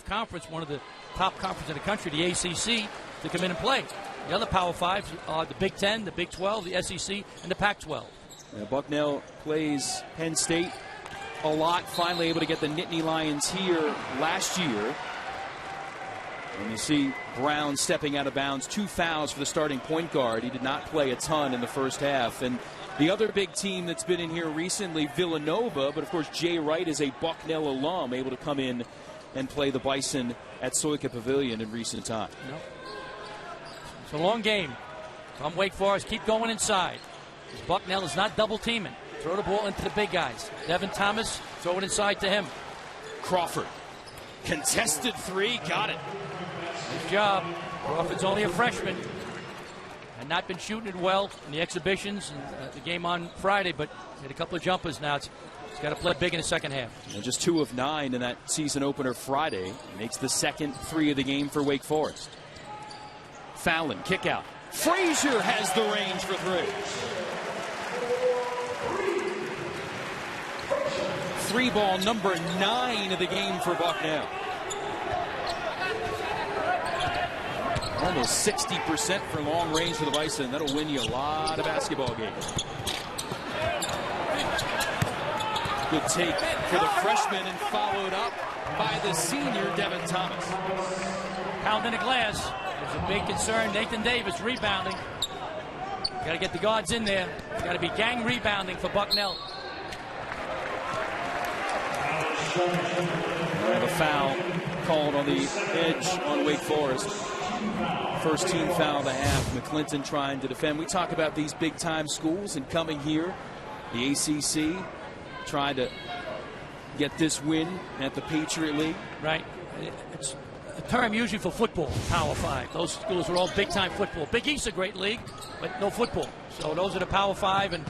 Speaker 2: Conference, one of the top conferences in the country, the ACC, to come in and play. The other Power Fives are the Big Ten, the Big 12, the SEC, and the Pac-12.
Speaker 1: Bucknell plays Penn State a lot, finally able to get the Nittany Lions here last year. And you see Brown stepping out of bounds. 2 fouls for the starting point guard. He did not play a ton in the first half. And the other big team that's been in here recently, Villanova, but of course Jay Wright is a Bucknell alum, able to come in and play the Bison at Soika Pavilion in recent time.
Speaker 2: It's a long game. From Wake Forest, keep going inside. Bucknell is not double teaming. Throw the ball into the big guys. Devin Thomas, throw it inside to him.
Speaker 1: Crawford, contested 3, got it.
Speaker 2: Good job. Crawford's only a freshman. And not been shooting it well in the exhibitions and the game on Friday, but hit a couple of jumpers now. He's got to play big in the second half.
Speaker 1: And just 2 of 9 in that season opener Friday. Makes the second 3 of the game for Wake Forest. Fallon, kick out. Frazier has the range for 3. 3-ball number 9 of the game for Bucknell. Almost 60% for long range for the Bison. That'll win you a lot of basketball games. Good take for the freshman and followed up by the senior, Devin Thomas.
Speaker 2: Pounding the glass. There's a big concern. Nathan Davis rebounding. Got to get the guards in there. Got to be gang rebounding for Bucknell.
Speaker 1: And a foul called on the edge on Wake Forest. First team foul of the half. McClinton trying to defend. We talk about these big-time schools and coming here. The ACC trying to get this win at the Patriot League.
Speaker 2: Right. It's the term usually for football, Power 5. Those schools are all big-time football. Big East's a great league, but no football. So those are the Power 5, and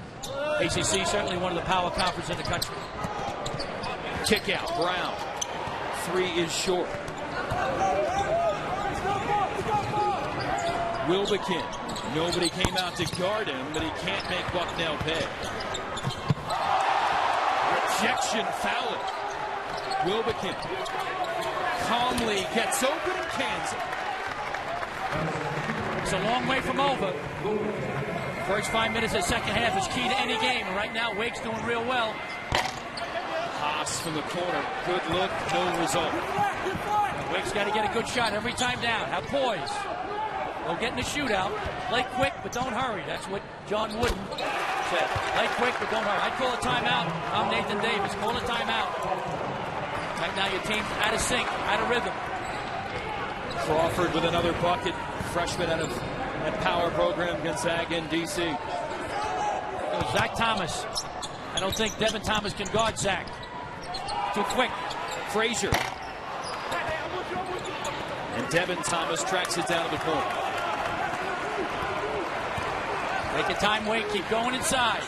Speaker 2: ACC certainly one of the power conferences in the country.
Speaker 1: Kick out, Brown. 3 is short. Wilbekin. Nobody came out to guard him, but he can't make Bucknell pay. Rejection, foul it. Wilbekin calmly gets open and cans it.
Speaker 2: It's a long way from over. First 5 minutes of the second half is key to any game, and right now Wake's doing real well.
Speaker 1: Haas from the corner. Good look, no result.
Speaker 2: Wake's got to get a good shot every time down. Have poise. Don't get in a shootout. Play quick, but don't hurry. That's what John Wooden said. Play quick, but don't hurry. I'd call a timeout. I'm Nathan Davis. Call a timeout. Right now your team's out of sync, out of rhythm.
Speaker 1: Crawford with another bucket. Freshman out of that power program, Gonzaga in D.C.
Speaker 2: Zach Thomas. I don't think Devin Thomas can guard Zach. Too quick.
Speaker 1: Frazier. And Devin Thomas tracks it down to the point.
Speaker 2: Take your time, Wake. Keep going inside.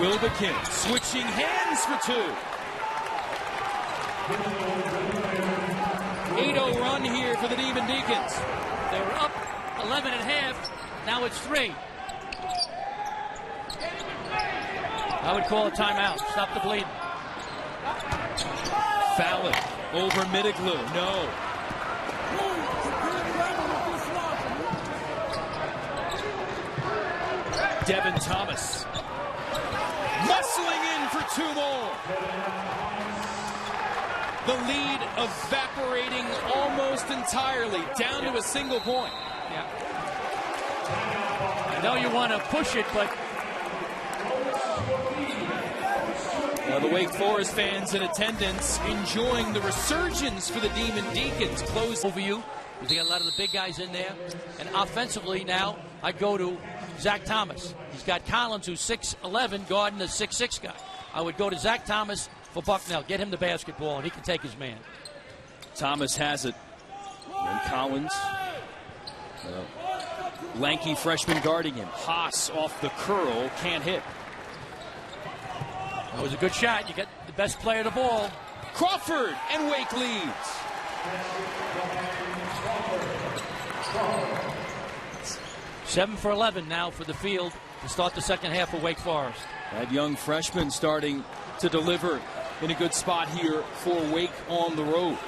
Speaker 1: Wilbekin switching hands for 2. 8-0 run here for the Demon Deacons.
Speaker 2: They were up 11 and a half. Now it's 3. I would call a timeout. Stop the bleeding.
Speaker 1: Fallon over Mitiglu. No. Devin Thomas muscling in for 2 more. The lead evaporating almost entirely, down to a single point.
Speaker 2: Yeah. I know you want to push it, but
Speaker 1: the Wake Forest fans in attendance enjoying the resurgence for the Demon Deacons. Close
Speaker 2: over you. They got a lot of the big guys in there. And offensively now, I go to Zach Thomas. He's got Collins, who's 6'11", guarding the 6'6" guy. I would go to Zach Thomas for Bucknell. Get him the basketball, and he can take his man.
Speaker 1: Thomas has it. And Collins. Lanky freshman guarding him. Haas off the curl. Can't hit.
Speaker 2: That was a good shot. You get the best player of the ball.
Speaker 1: Crawford, and Wake leads.
Speaker 2: 7 for 11 now for the field to start the second half for Wake Forest.
Speaker 1: That young freshman starting to deliver in a good spot here for Wake on the road.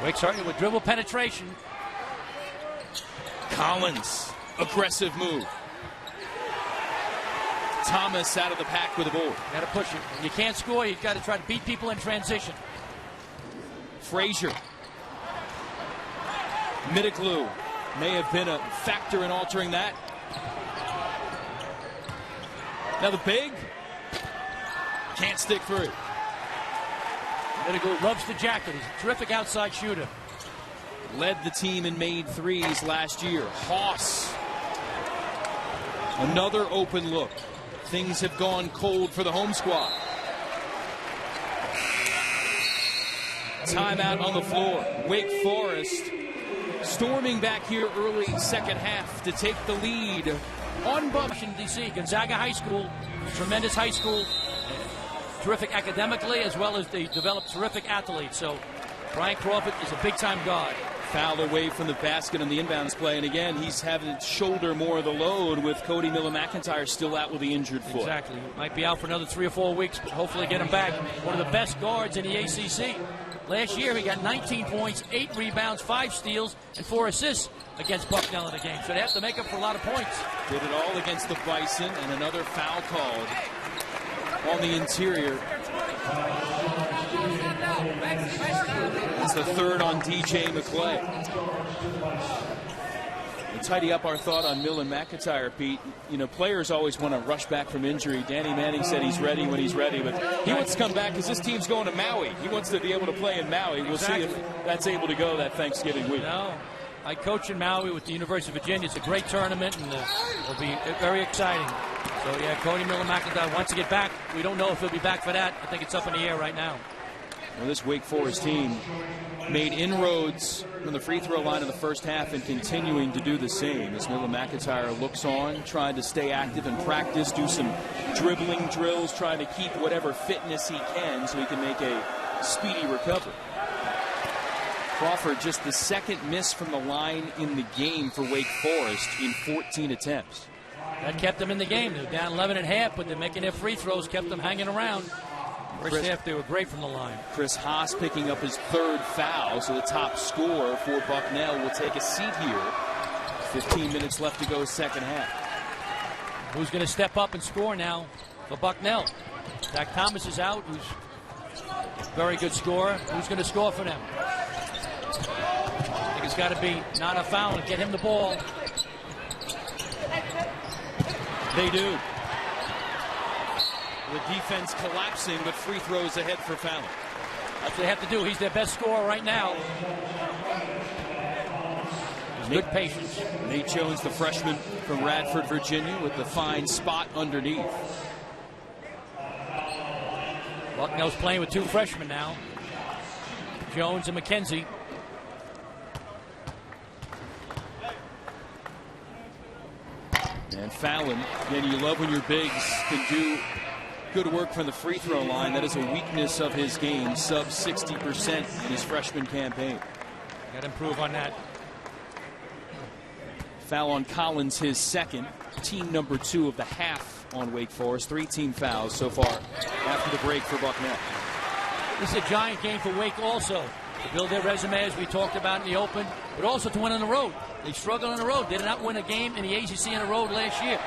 Speaker 2: Wake starting with dribble penetration.
Speaker 1: Collins, aggressive move. Thomas out of the pack with the ball.
Speaker 2: Got to push it. When you can't score, you've got to try to beat people in transition.
Speaker 1: Frazier. Mitiglu may have been a factor in altering that. Now the big can't stick through.
Speaker 2: Mitiglu loves the jacket. He's a terrific outside shooter.
Speaker 1: Led the team in made threes last year. Haas. Another open look. Things have gone cold for the home squad. Timeout on the floor. Wake Forest storming back here early second half to take the lead on
Speaker 2: Washington, D.C. Gonzaga High School, tremendous high school, terrific academically as well as they develop terrific athletes. So Brian Crawford is a big-time guard.
Speaker 1: Foul away from the basket on the inbounds play, and again he's having to shoulder more of the load with Cody Miller-McIntyre still out with the injured foot.
Speaker 2: Exactly. Might be out for another 3 or 4 weeks, but hopefully get him back. One of the best guards in the ACC. Last year he got 19 points, 8 rebounds, 5 steals, and 4 assists against Bucknell in the game. So they have to make up for a lot of points.
Speaker 1: Did it all against the Bison, and another foul called on the interior. It's the third on DJ McClay. To tidy up our thought on Mill and McIntyre, Pete, you know, players always want to rush back from injury. Danny Manning said he's ready when he's ready, but he wants to come back because this team's going to Maui. He wants to be able to play in Maui. We'll see if that's able to go that Thanksgiving week.
Speaker 2: No, I coach in Maui with the University of Virginia. It's a great tournament, and it'll be very exciting. So, yeah, Cody Miller-McIntyre wants to get back. We don't know if he'll be back for that. I think it's up in the air right now.
Speaker 1: Well, this Wake Forest team made inroads from the free throw line in the first half and continuing to do the same as Miller-McIntyre looks on, trying to stay active in practice, do some dribbling drills, trying to keep whatever fitness he can so he can make a speedy recovery. Crawford just the second miss from the line in the game for Wake Forest in 14 attempts.
Speaker 2: That kept them in the game. They were down 11 and a half, but they're making their free throws, kept them hanging around. First half, they were great from the line. Chris
Speaker 1: Haas picking up his third foul, so the top scorer for Bucknell will take a seat here. 15 minutes left to go second half.
Speaker 2: Who's going to step up and score now for Bucknell? Zach Thomas is out, who's a very good scorer. Who's going to score for them? I think it's got to be not a foul and get him the ball.
Speaker 1: They do. The defense collapsing, but free throws ahead for Fallon.
Speaker 2: That's what they have to do. He's their best scorer right now. Good patience.
Speaker 1: Nate Jones, the freshman from Radford, Virginia, with the fine spot underneath.
Speaker 2: Bucknell's playing with two freshmen now, Jones and McKenzie.
Speaker 1: And Fallon, again, you love when your bigs can do good work from the free throw line. That is a weakness of his game, sub 60% in his freshman campaign.
Speaker 2: Got to improve on that.
Speaker 1: Foul on Collins, his second. Team number 2 of the half on Wake Forest. 3 team fouls so far after the break for Bucknell.
Speaker 2: This is a giant game for Wake also. To build their resume, as we talked about in the open, but also to win on the road. They struggled on the road. They did not win a game in the ACC on the road last year.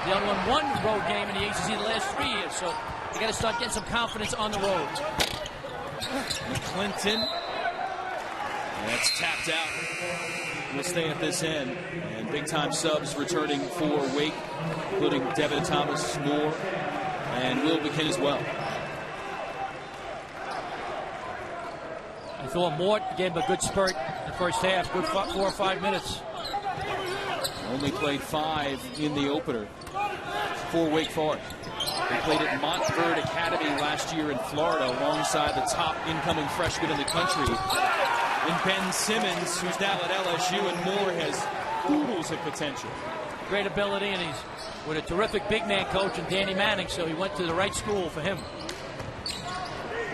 Speaker 2: They only won one road game in the ACC the last 3 years, so they got to start getting some confidence on the road.
Speaker 1: Clinton, and that's tapped out. We'll stay at this end, and big-time subs returning for Wake, including Devin Thomas, Moore, and Will McKinn as well.
Speaker 2: I thought Mort gave him a good spurt in the first half, good 4 or 5 minutes.
Speaker 1: Only played 5 in the opener for Wake Forest. They played at Montverde Academy last year in Florida alongside the top incoming freshman in the country, in Ben Simmons, who's now at LSU, and Moore has oodles of potential.
Speaker 2: Great ability, and he's with a terrific big man coach in Danny Manning, so he went to the right school for him.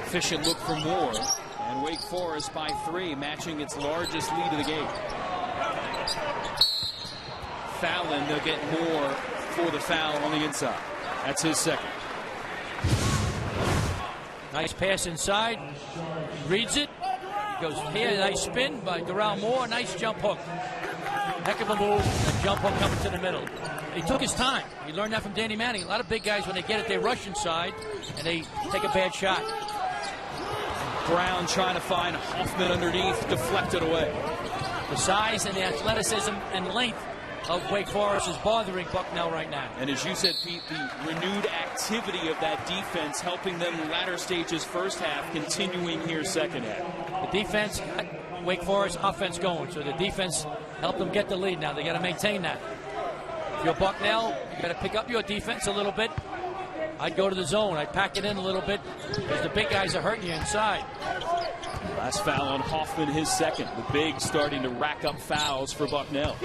Speaker 1: Efficient look for Moore, and Wake Forest by 3, matching its largest lead of the game. Fallon, they'll get Moore for the foul on the inside. That's his second.
Speaker 2: Nice pass inside. Reads it. Goes here. Nice spin by Darrell Moore. Nice jump hook. Heck of a move. And jump hook coming to the middle. He took his time. He learned that from Danny Manning. A lot of big guys, when they get it, they rush inside and they take a bad shot.
Speaker 1: Brown trying to find Hoffman underneath, deflected away.
Speaker 2: The size and the athleticism and length of Wake Forest is bothering Bucknell right now.
Speaker 1: And as you said, Pete, the renewed activity of that defense helping them latter stages first half, continuing here second half.
Speaker 2: The defense, Wake Forest offense going, so the defense helped them get the lead now. They got to maintain that. If you're Bucknell, you got to pick up your defense a little bit. I'd go to the zone. I'd pack it in a little bit because the big guys are hurting you inside.
Speaker 1: Last foul on Hoffman, his second. The big starting to rack up fouls for Bucknell.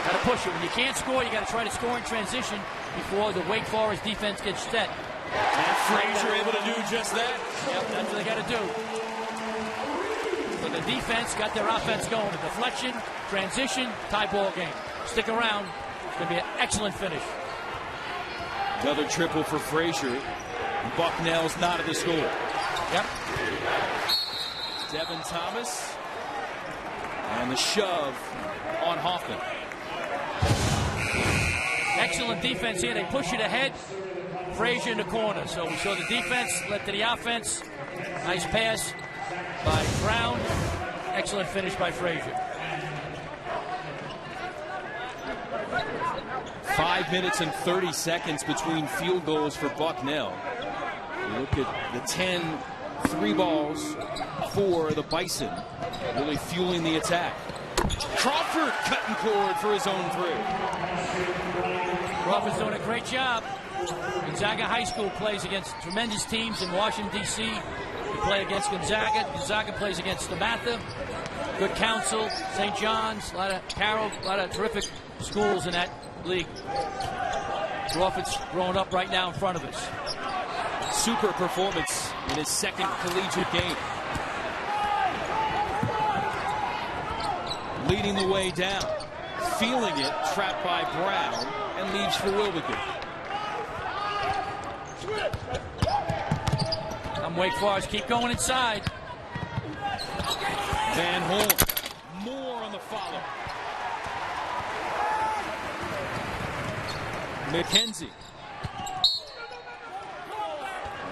Speaker 2: Got to push it. When you can't score, you got to try to score in transition before the Wake Forest defense gets set.
Speaker 1: And Frazier able to do just that.
Speaker 2: Yep, that's what they got to do. So the defense got their offense going. The deflection, transition, tie ball game. Stick around. It's going to be an excellent finish.
Speaker 1: Another triple for Frazier. Bucknell's not at the score.
Speaker 2: Yep.
Speaker 1: Devin Thomas. And the shove on Hoffman.
Speaker 2: Excellent defense here. They push it ahead. Frazier in the corner. So we saw the defense led to the offense. Nice pass by Brown. Excellent finish by Frazier.
Speaker 1: 5 minutes and 30 seconds between field goals for Bucknell. You look at the 10 3 balls for the Bison, really fueling the attack. Crawford cutting cord for his own three.
Speaker 2: Crawford's doing a great job. Gonzaga High School plays against tremendous teams in Washington, D.C. They play against Gonzaga. Gonzaga plays against DeMatha. Good Counsel, St. John's, a lot of Carroll, a lot of terrific schools in that league. Crawford's growing up right now in front of us.
Speaker 1: Super performance in his second collegiate game. Leading the way down. Feeling it, trapped by Brown, and leaves for Wilbekin.
Speaker 2: Wake Forest keep going inside.
Speaker 1: Van Horn, more on the follow. McKenzie.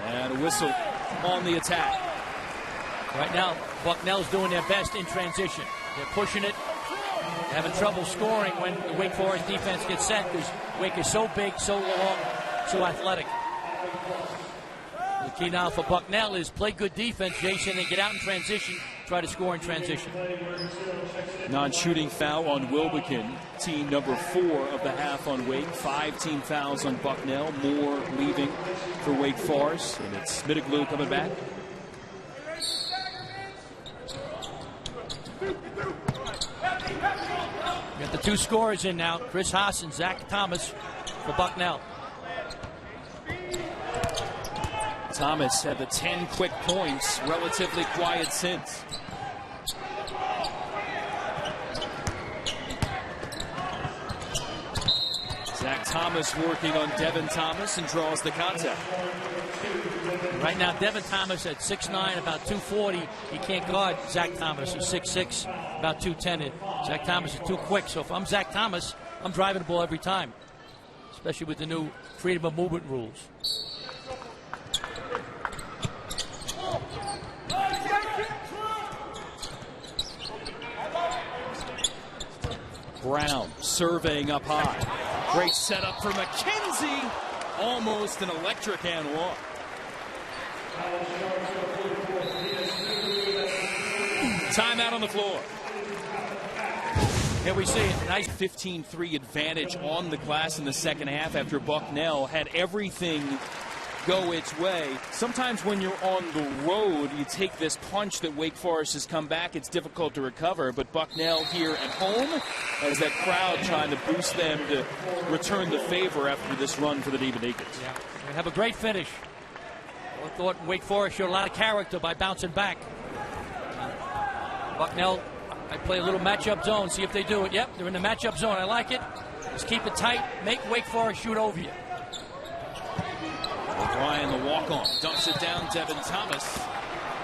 Speaker 1: And a whistle on the attack.
Speaker 2: Right now, Bucknell's doing their best in transition. They're pushing it, having trouble scoring when the Wake Forest defense gets set because Wake is so big, so long, so athletic. The key now for Bucknell is play good defense, Jason, and get out in transition, try to score in transition.
Speaker 1: Non-shooting foul on Wilbekin, team number 4 of the half on Wake. 5 team fouls on Bucknell, more leaving for Wake Forest, and it's Middleglue coming back.
Speaker 2: Got the 2 scorers in now, Chris Haas and Zach Thomas for Bucknell.
Speaker 1: Thomas had the 10 quick points, relatively quiet since. Zach Thomas working on Devin Thomas and draws the contact.
Speaker 2: Right now, Devin Thomas at 6'9", about 240. He can't guard Zach Thomas, who's 6'6", about 210. Zach Thomas is too quick, so if I'm Zach Thomas, I'm driving the ball every time, especially with the new freedom of movement rules.
Speaker 1: Brown surveying up high. Great setup for McKenzie. Almost an electric and one. Timeout on the floor.
Speaker 2: Here we see it. Nice
Speaker 1: 15-3 advantage on the glass in the second half after Bucknell had everything go its way. Sometimes when you're on the road, you take this punch that Wake Forest has come back. It's difficult to recover, but Bucknell here at home has that crowd trying to boost them to return the favor after this run for the Demon Deacons.
Speaker 2: Yeah, they have a great finish. I thought Wake Forest showed a lot of character by bouncing back. Bucknell, I play a little matchup zone, see if they do it. Yep, they're in the matchup zone. I like it. Just keep it tight. Make Wake Forest shoot over you.
Speaker 1: O'Brien, the walk-on, dumps it down. Devin Thomas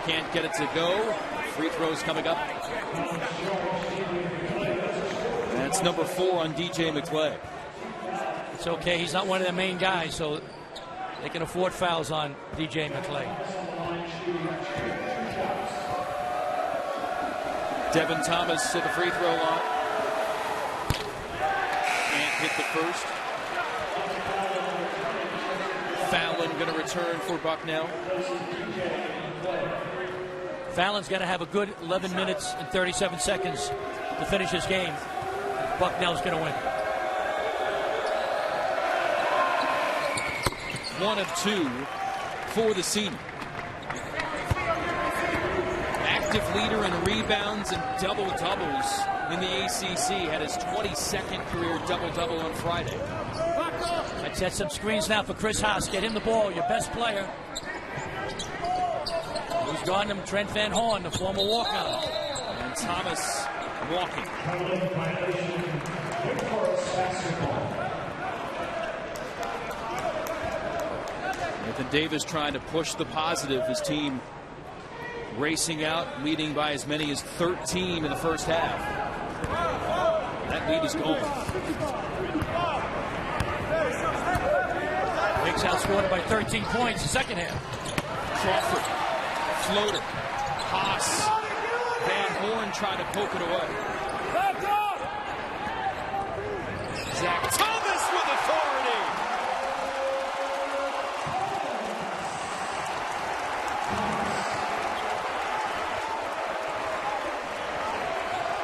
Speaker 1: can't get it to go. Free throws coming up. That's number 4 on DJ McClay.
Speaker 2: It's okay. He's not one of the main guys, so they can afford fouls on DJ McClay.
Speaker 1: Devin Thomas at the free throw line. Can't hit the first. Fallon going to return for Bucknell.
Speaker 2: Fallon's got to have a good 11 minutes and 37 seconds to finish his game. Bucknell's going to win.
Speaker 1: 1 of 2 for the senior. Active leader in rebounds and double-doubles in the ACC. Had his 22nd career double-double on Friday.
Speaker 2: Let's set some screens now for Chris Haas. Get him the ball, your best player. Who's guarding him? Trent Van Horn, the former walk-on.
Speaker 1: And Thomas walking. Nathan Davis trying to push the positive. His team racing out, leading by as many as 13 in the first half. That lead is gone.
Speaker 2: Wake's outscored by 13 points the second half.
Speaker 1: Crawford, floater, Haas, Van Horn trying to poke it away. Zach Thomas with authority.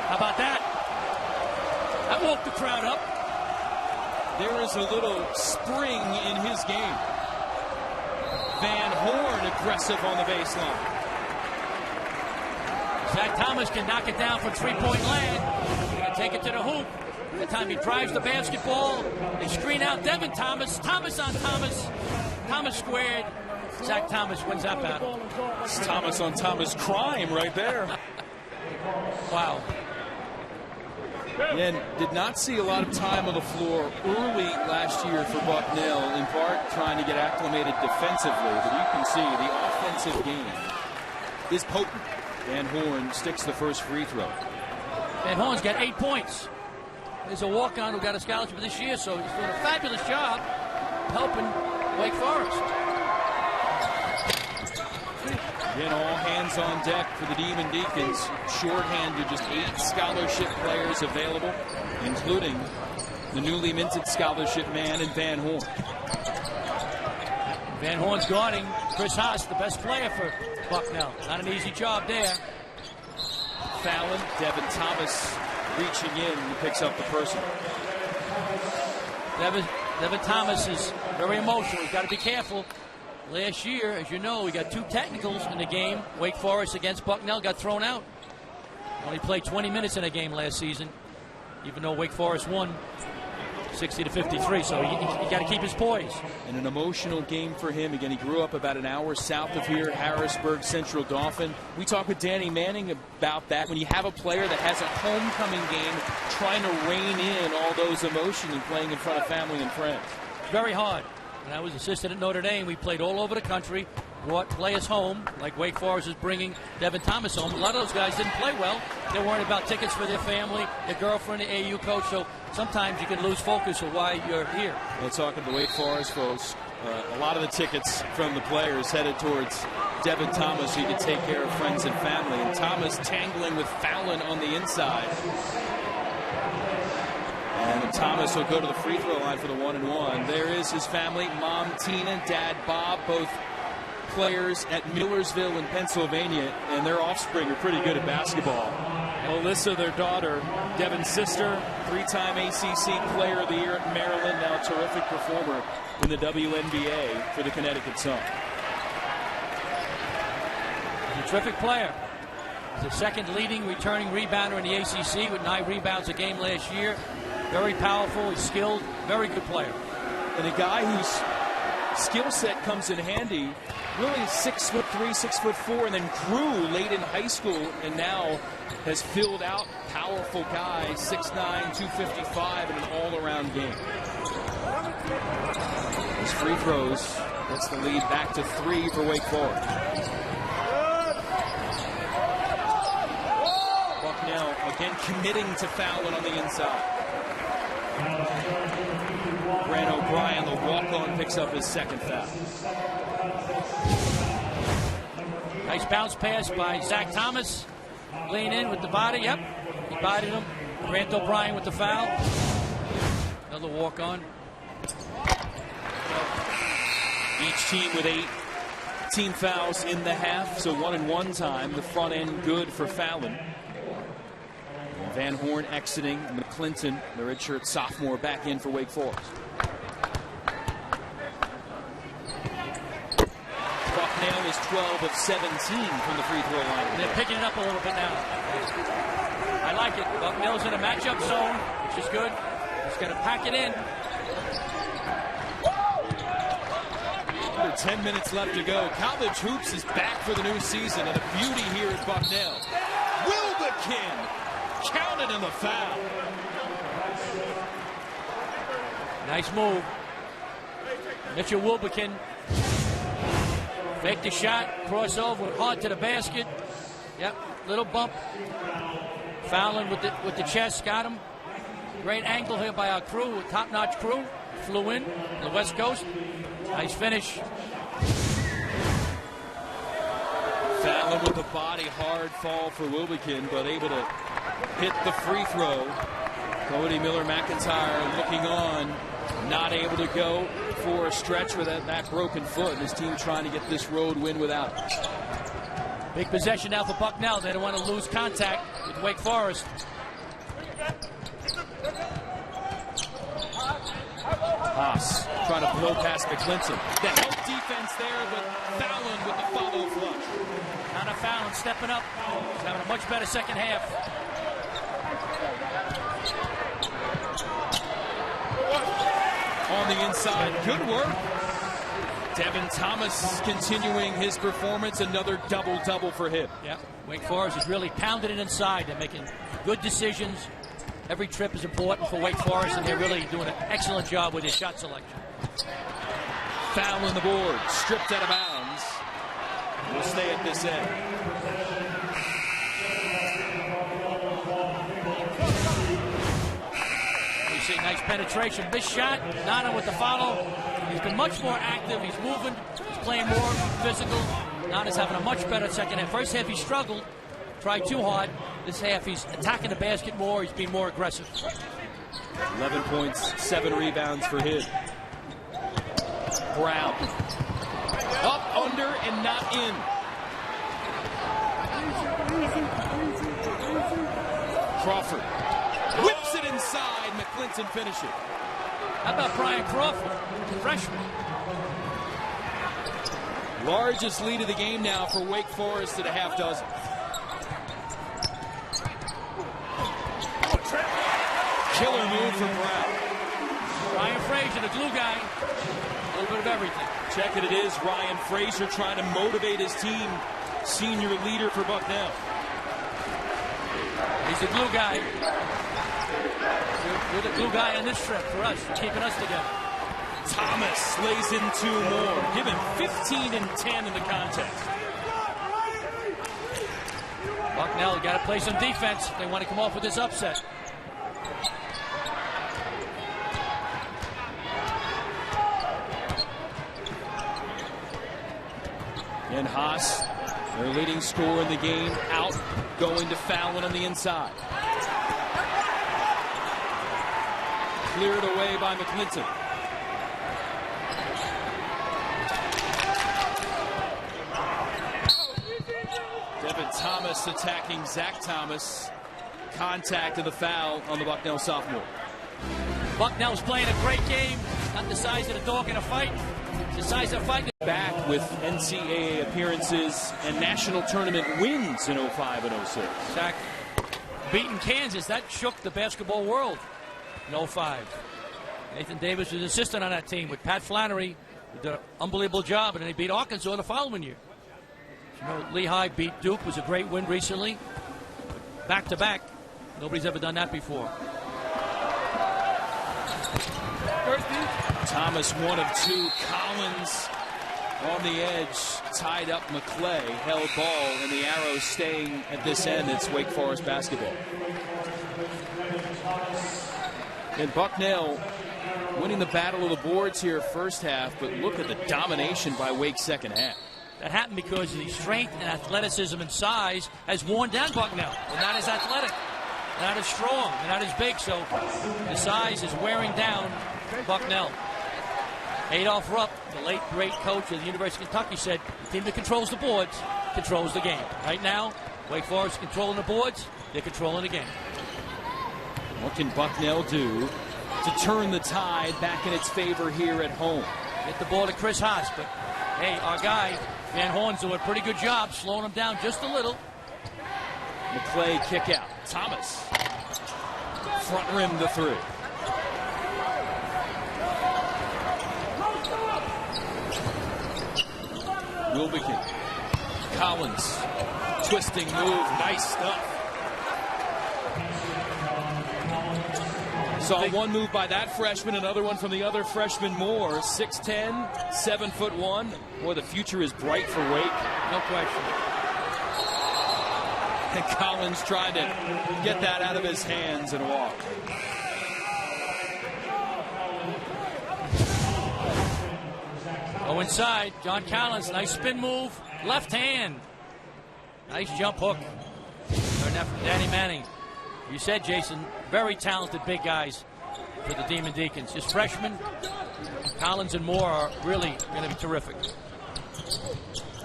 Speaker 2: How about that? I woke the crowd up.
Speaker 1: There is a little spring in his game. Van Horn aggressive on the baseline.
Speaker 2: Zach Thomas can knock it down from three-point land. He can take it to the hoop. That time he drives the basketball. They screen out Devin Thomas. Thomas on Thomas. Thomas squared. Zach Thomas wins that battle.
Speaker 1: It's Thomas on Thomas crime right there.
Speaker 2: Wow.
Speaker 1: And did not see a lot of time on the floor early last year for Bucknell, in part trying to get acclimated defensively. But you can see the offensive game is potent. Van Horn sticks the first free throw.
Speaker 2: Van Horn's got 8 points. There's a walk-on who got a scholarship this year, so he's doing a fabulous job helping Wake Forest.
Speaker 1: Again, all hands on deck for the Demon Deacons. Shorthanded, just 8 scholarship players available, including the newly minted scholarship man in Van Horn.
Speaker 2: Van Horn's guarding Chris Haas, the best player for Bucknell. Not an easy job there.
Speaker 1: Fallon, Devin Thomas reaching in and picks up the personal.
Speaker 2: Devin Thomas is very emotional. He's got to be careful. Last year, as you know, we got 2 technicals in the game. Wake Forest against Bucknell got thrown out. Only played 20 minutes in a game last season, even though Wake Forest won 60-53. So he got to keep his poise.
Speaker 1: And an emotional game for him. Again, he grew up about an hour south of here, Harrisburg, Central Dauphin. We talked with Danny Manning about that. When you have a player that has a homecoming game, trying to rein in all those emotions and playing in front of family and friends.
Speaker 2: Very hard. When I was assistant at Notre Dame, we played all over the country, brought players home, like Wake Forest is bringing Devin Thomas home. A lot of those guys didn't play well. They worried about tickets for their family, their girlfriend, the AU coach, so sometimes you can lose focus of why you're here.
Speaker 1: Well, talking to Wake Forest folks, a lot of the tickets from the players headed towards Devin Thomas, so he could take care of friends and family. And Thomas tangling with Fallon on the inside. And Thomas will go to the free throw line for the 1-and-1. There is his family, Mom Tina, Dad Bob, both players at Millersville in Pennsylvania, and their offspring are pretty good at basketball. Alyssa, their daughter, Devin's sister, 3-time ACC Player of the Year at Maryland, now a terrific performer in the WNBA for the Connecticut Sun.
Speaker 2: He's a terrific player. He's the second leading returning rebounder in the ACC with 9 rebounds a game last year. Very powerful, he's skilled, very good player.
Speaker 1: And a guy whose skill set comes in handy, really 6'3", 6'4", and then grew late in high school and now has filled out powerful guy, 6'9", 255 in an all-around game. His free throws, gets the lead back to 3 for Wake Forest. Bucknell again committing to Fallon on the inside. Grant O'Brien, the walk-on, picks up his second foul.
Speaker 2: Nice bounce pass by Zach Thomas. Lean in with the body. Yep, he bodied him. Grant O'Brien with the foul. Another walk-on.
Speaker 1: Each team with 8 team fouls in the half, so 1-and-1 time. The front end good for Fallon. Van Horn exiting. McClinton, the redshirt sophomore, back in for Wake Forest. Bucknell is 12 of 17 from the free throw line.
Speaker 2: And they're picking it up a little bit now. I like it. Bucknell's in a matchup zone, which is good. He's going to pack it in.
Speaker 1: Under 10 minutes left to go. College Hoops is back for the new season, and a beauty here at Bucknell. Wilbekin counted in the foul.
Speaker 2: Nice move. Mitchell Wilbekin faked the shot, crossover, hard to the basket. Yep, little bump. Fallon with the chest, got him. Great angle here by our crew, top-notch crew. Flew in the West Coast. Nice finish.
Speaker 1: Fallon with a body, hard fall for Wilbekin, but able to hit the free throw. Cody Miller-McIntyre looking on, not able to go for a stretch with that broken foot. And his team trying to get this road win without it.
Speaker 2: Big possession now for Bucknell. They don't want to lose contact with Wake Forest.
Speaker 1: Haas trying to blow past McClinton. The help defense there, but Fallon with the follow flush.
Speaker 2: Connor Fallon stepping up. He's having a much better second half.
Speaker 1: On the inside, good work. Devin Thomas continuing his performance, another double-double for him.
Speaker 2: Yeah, Wake Forest has really pounded it inside. They're making good decisions. Every trip is important for Wake Forest, and they're really doing an excellent job with their shot selection.
Speaker 1: Foul on the board, stripped out of bounds. Will stay at this end.
Speaker 2: You see nice penetration. This shot, Nana with the follow. He's been much more active. He's moving. He's playing more physical. Nana's having a much better second half. First half he struggled. Tried too hard. This half he's attacking the basket more. He's being more aggressive.
Speaker 1: 11 points, 7 rebounds for him. Brown. Up, under, and not in. Crawford whips it inside. McClinton finishes.
Speaker 2: How about Brian Crawford, freshman?
Speaker 1: Largest lead of the game now for Wake Forest at a half dozen. Killer move from Brown.
Speaker 2: Ryan Frazier, the glue guy. A little bit of everything.
Speaker 1: Check it is. Ryan Frazier trying to motivate his team. Senior leader for Bucknell.
Speaker 2: He's the glue guy. You're the glue guy on this trip for us, for keeping us together.
Speaker 1: Thomas lays in 2 more. Give him 15 and 10 in the contest.
Speaker 2: Bucknell got to play some defense if they want to come off with this upset.
Speaker 1: And Haas, their leading scorer in the game, out, going to Fallon on the inside. Cleared away by McClinton. Devin Thomas attacking Zach Thomas. Contact of the foul on the Bucknell sophomore.
Speaker 2: Bucknell's playing a great game. Not the size of the dog in a fight. The size of a fight.
Speaker 1: Back with NCAA appearances and national tournament wins in 05 and 06.
Speaker 2: Exactly. Beating Kansas, that shook the basketball world in 05. Nathan Davis was assistant on that team with Pat Flannery, who did an unbelievable job, and then he beat Arkansas the following year. You know, Lehigh beat Duke, was a great win recently. Back to back, nobody's ever done that before.
Speaker 1: Thomas 1 of 2. Collins on the edge, tied up McClay, held ball, and the arrow staying at this end. It's Wake Forest basketball. And Bucknell winning the battle of the boards here first half, but look at the domination by Wake second half.
Speaker 2: That happened because the strength and athleticism and size has worn down Bucknell. They're not as athletic, they're not as strong, they're not as big, so the size is wearing down Bucknell. Adolph Rupp, the late great coach of the University of Kentucky, said the team that controls the boards controls the game. Right now, Wake Forest controlling the boards, they're controlling the game.
Speaker 1: What can Bucknell do to turn the tide back in its favor here at home?
Speaker 2: Get the ball to Chris Haas, but hey, our guy, Van Horn's doing a pretty good job slowing him down just a little.
Speaker 1: McClay kick out. Thomas. Front rim the 3. Wilbekin. Collins. Twisting move. Nice stuff. Saw one move by that freshman, another one from the other freshman Moore. 6'10", 7'1". Boy, the future is bright for Wake.
Speaker 2: No question.
Speaker 1: And Collins trying to get that out of his hands and walk.
Speaker 2: Go inside. John Collins, nice spin move. Left hand. Nice jump hook. Learned that from Danny Manning. You said, Jason, very talented big guys for the Demon Deacons. Just freshmen, Collins and Moore are really going to be terrific.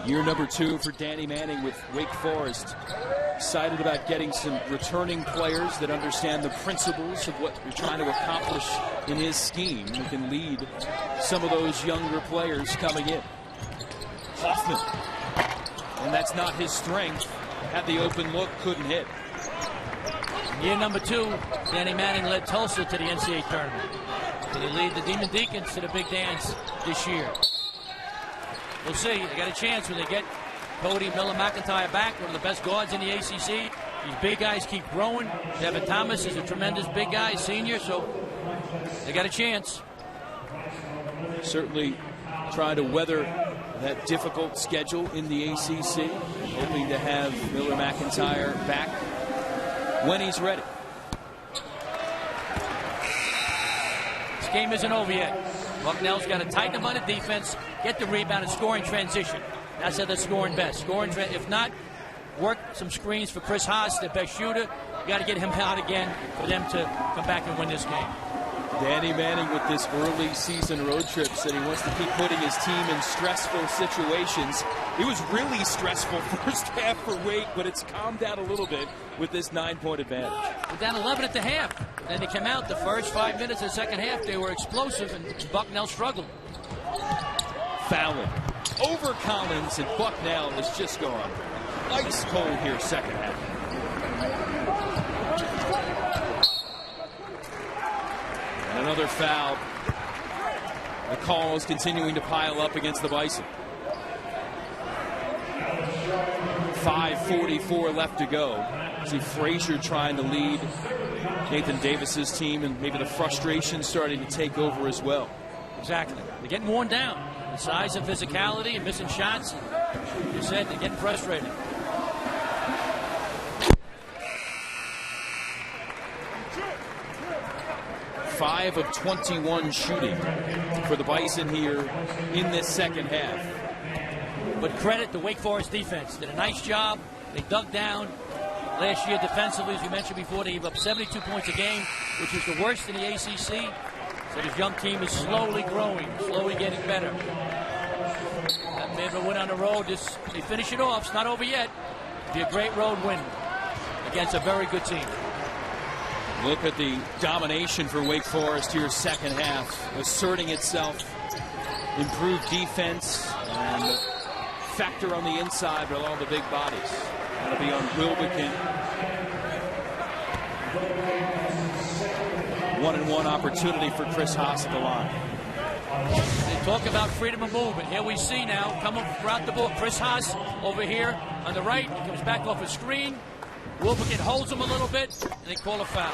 Speaker 1: Year number 2 for Danny Manning with Wake Forest. Excited about getting some returning players that understand the principles of what you're trying to accomplish in his scheme. Who can lead some of those younger players coming in. Hoffman. And that's not his strength. Had the open look, couldn't hit.
Speaker 2: Year number 2, Danny Manning led Tulsa to the NCAA tournament. Did he lead the Demon Deacons to the big dance this year? We'll see. They got a chance when they get Cody Miller-McIntyre back, one of the best guards in the ACC. These big guys keep growing. Devin Thomas is a tremendous big guy, senior, so they got a chance.
Speaker 1: Certainly trying to weather that difficult schedule in the ACC. Hoping to have Miller-McIntyre back when he's ready.
Speaker 2: This game isn't over yet. Bucknell's got to tighten up on the defense, get the rebound, and score in transition. That's how they're scoring best. If not, work some screens for Chris Haas, their best shooter. You got to get him out again for them to come back and win this game.
Speaker 1: Danny Manning with this early season road trip said he wants to keep putting his team in stressful situations. It was really stressful first half for Wake, but it's calmed down a little bit with this 9-point advantage.
Speaker 2: We're down 11 at the half. Then they came out the first 5 minutes of the second half. They were explosive, and Bucknell struggled.
Speaker 1: Fallon over Collins, and Bucknell has just gone ice cold here second half. And another foul. The call is continuing to pile up against the Bison. 5:44 left to go. See Frazier trying to lead Nathan Davis's team, and maybe the frustration starting to take over as well.
Speaker 2: Exactly. They're getting worn down. The size and physicality and missing shots. You said they're getting frustrated.
Speaker 1: Five of 21 shooting for the Bison here in this second half.
Speaker 2: But credit the Wake Forest defense. Did a nice job. They dug down. Last year defensively, as you mentioned before, they gave up 72 points a game, which is the worst in the ACC. So this young team is slowly growing, slowly getting better. That may have a win on the road. They finish it off. It's not over yet. It'll be a great road win against a very good team.
Speaker 1: Look at the domination for Wake Forest here second half. Asserting itself. Improved defense. And factor on the inside with all the big bodies. That'll be on Wilbekin. 1-and-1 opportunity for Chris Haas at the line.
Speaker 2: They talk about freedom of movement. Here we see now, coming throughout the ball, Chris Haas over here on the right. He comes back off a screen. Wilbekin holds him a little bit, and they call a foul.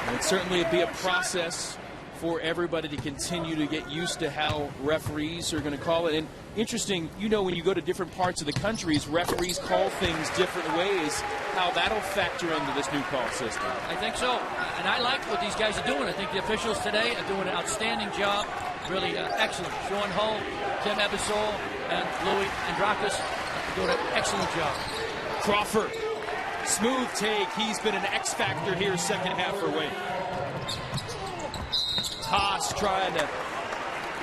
Speaker 1: And it certainly would be a process for everybody to continue to get used to how referees are going to call it. And interesting, you know, when you go to different parts of the countries, referees call things different ways. How that'll factor into this new call system.
Speaker 2: I think so. And I like what these guys are doing. I think the officials today are doing an outstanding job. Really excellent. Sean Hull, Tim Ebersol, and Louis Andrakis are doing an excellent job.
Speaker 1: Crawford, smooth take. He's been an X factor here second half for Wake. Haas trying to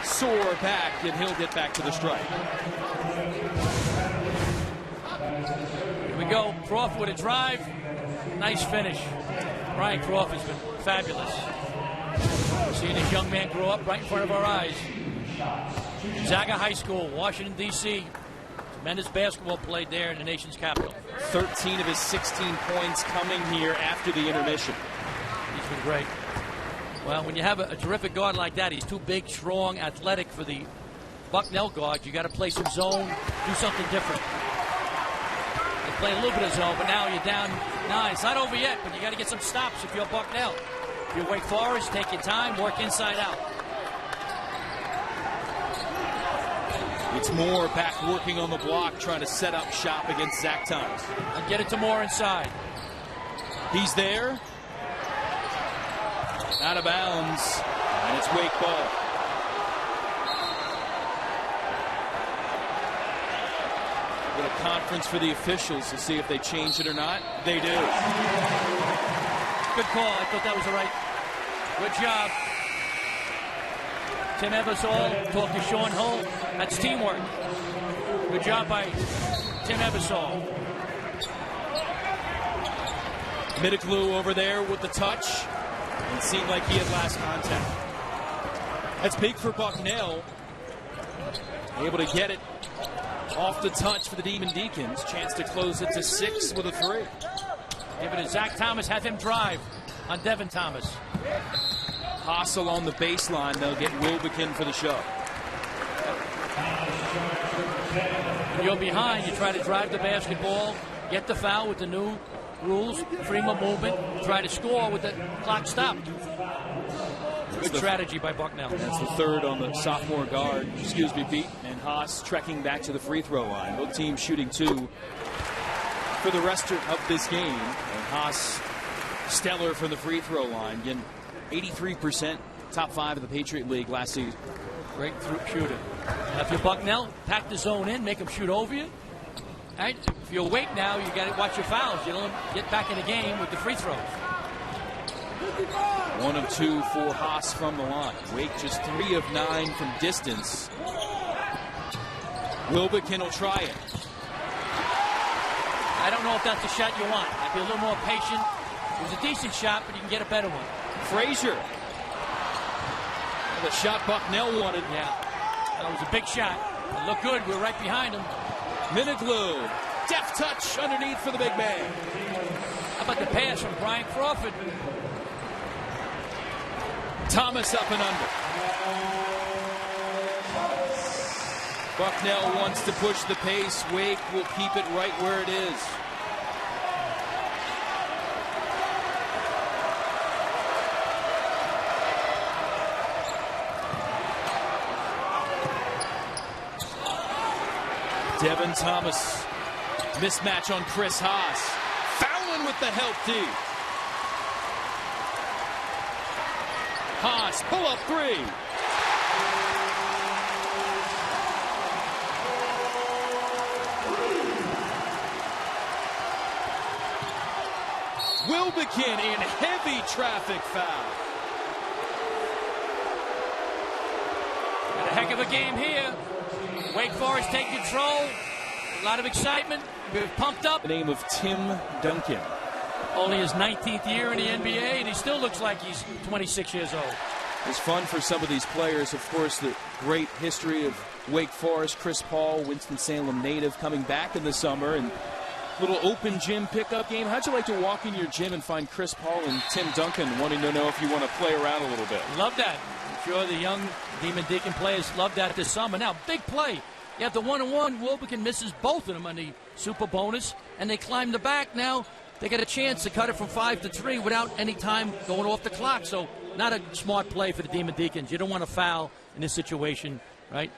Speaker 1: soar back, and he'll get back to the strike.
Speaker 2: Here we go. Crawford with a drive. Nice finish. Brian Crawford's been fabulous. Seeing this young man grow up right in front of our eyes. Gonzaga High School, Washington, D.C. Tremendous basketball played there in the nation's capital.
Speaker 1: 13 of his 16 points coming here after the intermission.
Speaker 2: He's been great. Well, when you have a terrific guard like that, he's too big, strong, athletic for the Bucknell guard. You got to play some zone, do something different. They play a little bit of zone, but now you're down 9. It's not over yet, but you got to get some stops if you're Bucknell. If you're Wake Forest, take your time, work inside out.
Speaker 1: It's Moore back working on the block, trying to set up shop against Zach Thomas.
Speaker 2: And get it to Moore inside.
Speaker 1: He's there. Out of bounds, and it's Wake ball. Get a conference for the officials to see if they change it or not. They do.
Speaker 2: Good call. I thought that was the right. Good job. Tim Eversole talked to Sean Hull. That's teamwork. Good job by Tim Eversole.
Speaker 1: Middaglu over there with the touch. It seemed like he had last contact. That's big for Bucknell. Able to get it off the touch for the Demon Deacons. Chance to close it to 6 with a 3.
Speaker 2: Give it to Zach Thomas. Have him drive on Devin Thomas.
Speaker 1: Hassel on the baseline. They'll get Wilbekin for the shove.
Speaker 2: When you're behind, you try to drive the basketball, get the foul with the new rules, freedom of movement, try to score with the clock stopped. Good strategy by Bucknell.
Speaker 1: That's the third on the sophomore guard. Excuse me, Pete. And Haas trekking back to the free throw line. Both teams shooting 2 for the rest of this game. And Haas stellar from the free throw line. Again, 83%, top 5 of the Patriot League last season.
Speaker 2: Great through shooter. Now if you're Bucknell, pack the zone in, make them shoot over you. All right? If you're awake now, you got to watch your fouls. You don't get back in the game with the free throws.
Speaker 1: 1 of 2 for Haas from the line. Wake just 3 of 9 from distance. Wilbekin will try it.
Speaker 2: I don't know if that's the shot you want. I'd be a little more patient. It was a decent shot, but you can get a better one.
Speaker 1: Frazier. The shot Bucknell wanted.
Speaker 2: Yeah, that was a big shot. It looked good. We're right behind him.
Speaker 1: Middaglu. Deft touch underneath for the big man.
Speaker 2: How about the pass from Brian Crawford?
Speaker 1: Thomas up and under. Bucknell wants to push the pace. Wake will keep it right where it is. Devin Thomas. Mismatch on Chris Haas. Fallon with the help D. Haas, pull up 3. Wilbekin in heavy traffic foul.
Speaker 2: Got a heck of a game here. Wake Forest take control. A lot of excitement. We're pumped up.
Speaker 1: The name of Tim Duncan.
Speaker 2: Only his 19th year in the NBA, and he still looks like he's 26 years old.
Speaker 1: It's fun for some of these players. Of course, the great history of Wake Forest. Chris Paul, Winston-Salem native, coming back in the summer. And little open gym pickup game. How'd you like to walk in your gym and find Chris Paul and Tim Duncan wanting to know if you want to play around a little bit?
Speaker 2: Love that. I'm sure the young Demon Deacon players love that this summer. Now, big play. You have the 1-on-1. Wilbekin misses both of them on the super bonus, and they climb the back. Now they get a chance to cut it from 5 to 3 without any time going off the clock. So not a smart play for the Demon Deacons. You don't want to foul in this situation, right?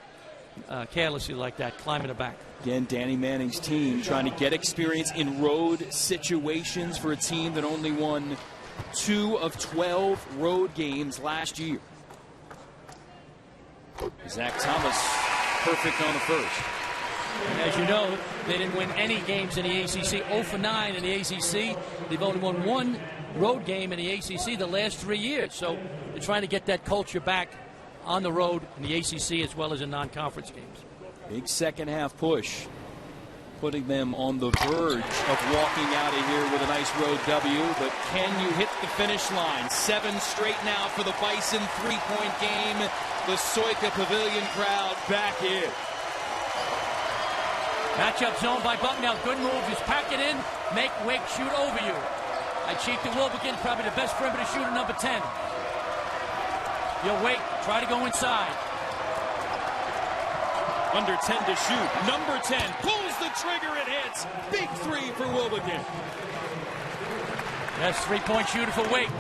Speaker 2: Carelessly like that, climbing the back.
Speaker 1: Again, Danny Manning's team trying to get experience in road situations for a team that only won 2 of 12 road games last year. Zach Thomas, perfect on the first.
Speaker 2: And as you know, they didn't win any games in the ACC. 0 for 9 in the ACC. They've only won 1 road game in the ACC the last 3 years. So they're trying to get that culture back on the road in the ACC as well as in non-conference games.
Speaker 1: Big second half push, putting them on the verge of walking out of here with a nice road W. But can you hit the finish line? 7 straight now for the Bison 3-point game. The Soika Pavilion crowd back in.
Speaker 2: Matchup zone by Bucknell. Good move. Just pack it in. Make Wake shoot over you. I cheat to Wilbekin, probably the best perimeter shooter, number 10. You'll Wake. Try to go inside.
Speaker 1: Under 10 to shoot. Number 10 pulls the trigger. It hits. Big 3 for Wilbekin.
Speaker 2: That's 3-point shooter for Wake.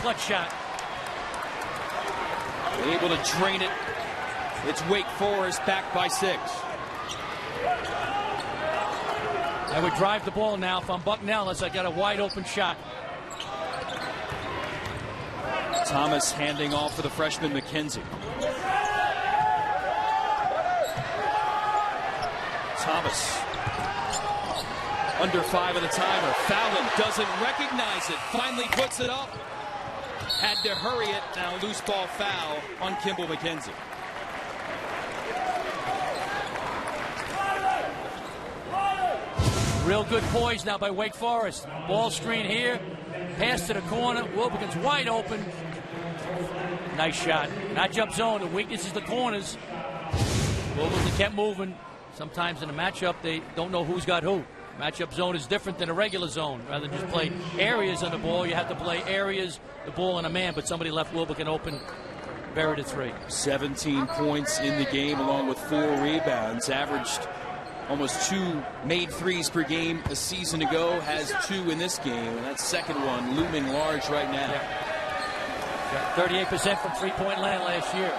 Speaker 2: Clutch shot.
Speaker 1: Able to drain it. It's Wake Forest back by 6.
Speaker 2: I would drive the ball now if I'm Bucknell unless I got a wide open shot.
Speaker 1: Thomas handing off for the freshman McKenzie. Thomas under 5 of the timer. Fallon doesn't recognize it. Finally puts it up. had to hurry it. Now loose ball foul on Kimball McKenzie.
Speaker 2: Real good poise now by Wake Forest. Ball screen here. Pass to the corner. Wilbekin's wide open. Nice shot. Matchup zone. The weakness is the corners. Wilbekin kept moving. Sometimes in a matchup, they don't know who's got who. Matchup zone is different than a regular zone. Rather than just play areas on the ball, you have to play areas, the ball, and a man. But somebody left Wilbekin open. Buried a three.
Speaker 1: 17 points in the game, along with 4 rebounds. Averaged almost 2 made threes per game a season ago. Has 2 in this game, and that second one looming large right now.
Speaker 2: Got 38% from three-point land last year.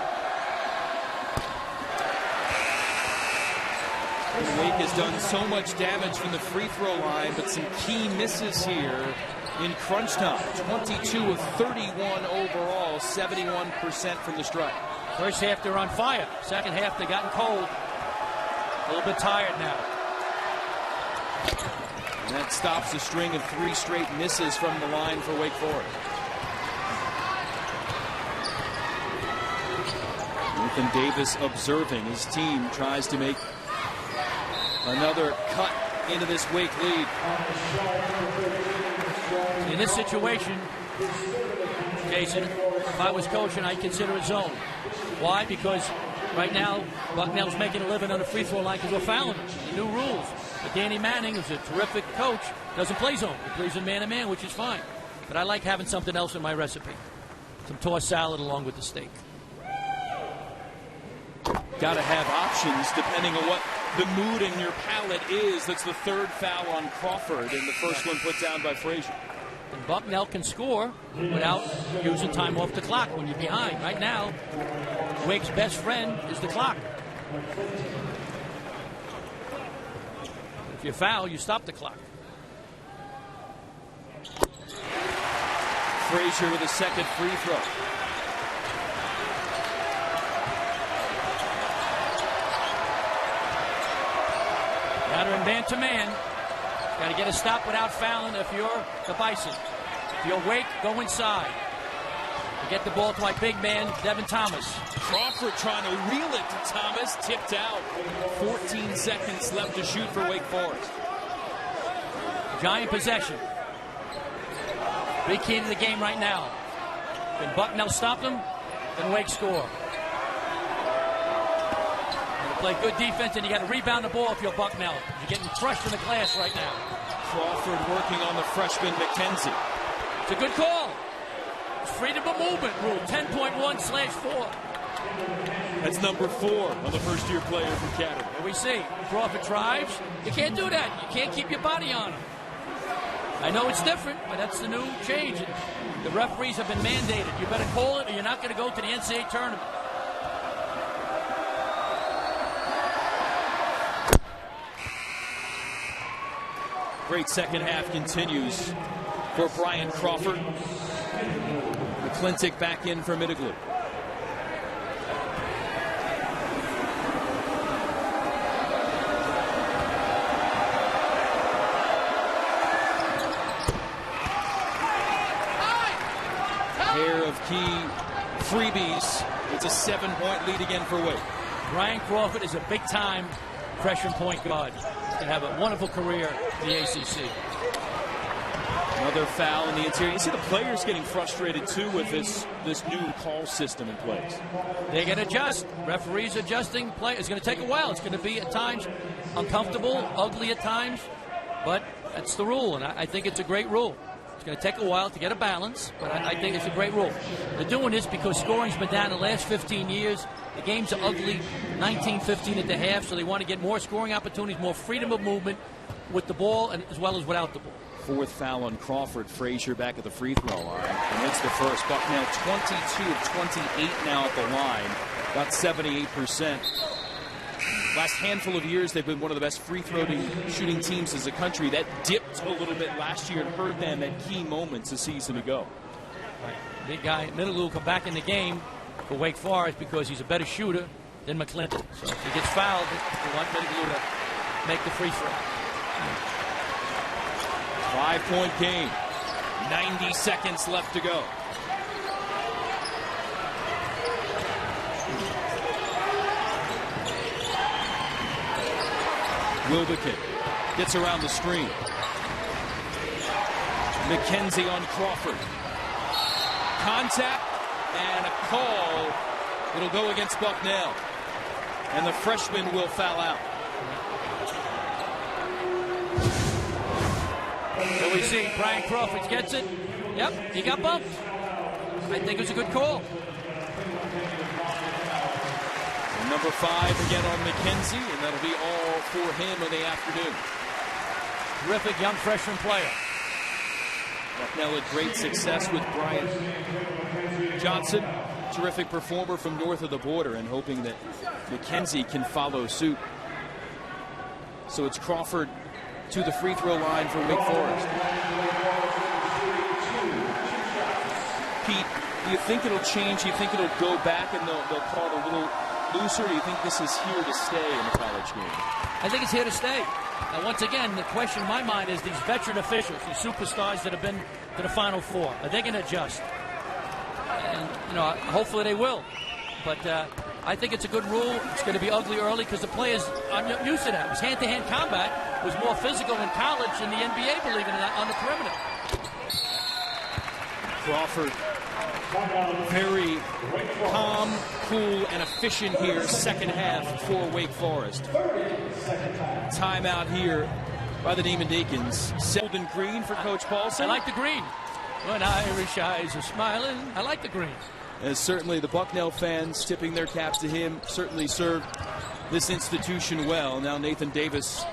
Speaker 1: Wake has done so much damage from the free throw line, but some key misses here in crunch time. 22 of 31 overall, 71% from the stripe.
Speaker 2: First half they're on fire. Second half they gotten cold. A little bit tired now.
Speaker 1: And that stops a string of 3 straight misses from the line for Wake Forest. Nathan Davis observing. His team tries to make another cut into this Wake lead.
Speaker 2: In this situation, Jason, if I was coaching, I'd consider a zone. Why? Because right now, Bucknell's making a living on the free throw line because we're fouling them. The new rules. But Danny Manning, who's a terrific coach, doesn't play zone. He plays in man-to-man, which is fine. But I like having something else in my recipe. Some tossed salad along with the steak.
Speaker 1: Got to have options depending on what the mood in your palate is. That's the 3rd foul on Crawford, and the first one put down by Frazier.
Speaker 2: And Bucknell can score without using time off the clock when you're behind. Right now, Wake's best friend is the clock. If you foul, you stop the clock.
Speaker 1: Frazier with a second free throw.
Speaker 2: Got her in man-to-man. Got to get a stop without fouling if you're the Bison. If you're Wake, go inside. Get the ball to my big man, Devin Thomas.
Speaker 1: Crawford trying to reel it to Thomas. Tipped out. 14 seconds left to shoot for Wake Forest.
Speaker 2: Giant possession. Big key to the game right now. Can Bucknell stop them? Then Wake score. Play good defense, and you got to rebound the ball if you're Bucknell. You're getting crushed in the glass right now.
Speaker 1: Crawford working on the freshman McKenzie.
Speaker 2: It's a good call. It's freedom of movement rule, 10.1/4.
Speaker 1: That's number 4 on the first-year player from Canada.
Speaker 2: Here we see Crawford drives. You can't do that. You can't keep your body on him. I know it's different, but that's the new change. The referees have been mandated. You better call it, or you're not going to go to the NCAA tournament.
Speaker 1: Great second half continues for Brian Crawford. McClintock back in for Middleglue. Pair of key freebies. It's a 7-point lead again for Wake.
Speaker 2: Brian Crawford is a big-time freshman point guard. He's going to have a wonderful career in the ACC.
Speaker 1: Another foul in the interior. You see the players getting frustrated, too, with this new call system in place.
Speaker 2: They can adjust. Referees adjusting. It's going to take a while. It's going to be, at times, uncomfortable, ugly at times. But that's the rule, and I think it's a great rule. It's going to take a while to get a balance, but I think it's a great rule. They're doing this because scoring's been down the last 15 years. The games are ugly, 19-15 at the half, so they want to get more scoring opportunities, more freedom of movement with the ball and as well as without the ball.
Speaker 1: 4th foul on Crawford. Frazier back at the free throw line. And it's the first. Bucknell 22 of 28 now at the line. About 78%. Last handful of years, they've been one of the best free throw shooting teams as a country. That dipped a little bit last year and hurt them at key moments a season ago.
Speaker 2: Right. Big guy, Middleglue, come back in the game for Wake Forest because he's a better shooter than McClintock. So if he gets fouled, you want Middleglue to make the free throw.
Speaker 1: 5-point game. 90 seconds left to go. Wilbekin gets around the screen. McKenzie on Crawford. Contact and a call. It'll go against Bucknell. And the freshman will foul out.
Speaker 2: Here we see Brian Crawford gets it. Yep, he got bumped. I think it was a good call.
Speaker 1: And number 5 again on McKenzie, and that'll be all for him in the afternoon.
Speaker 2: Terrific young freshman player.
Speaker 1: Bucknell had great success with Brian Johnson. Terrific performer from north of the border, and hoping that McKenzie can follow suit. So it's Crawford to the free throw line for Wake Forest. Pete, do you think it'll change? Do you think it'll go back and they'll call it a little looser? Or do you think this is here to stay in the college game?
Speaker 2: I think it's here to stay. Now, once again, the question in my mind is these veteran officials, these superstars that have been to the Final Four, are they going to adjust? And, you know, hopefully they will. But I think it's a good rule. It's going to be ugly early because the players are used to that. It was hand-to-hand combat. It was more physical in college than the NBA, believe it or not, on the perimeter.
Speaker 1: Crawford, very calm, cool, and efficient here, second half for Wake Forest. Timeout here by the Demon Deacons. Golden green for Coach Paulson.
Speaker 2: I like the green. When Irish eyes are smiling, I like the green.
Speaker 1: And certainly the Bucknell fans tipping their caps to him certainly served this institution well. Now Nathan Davis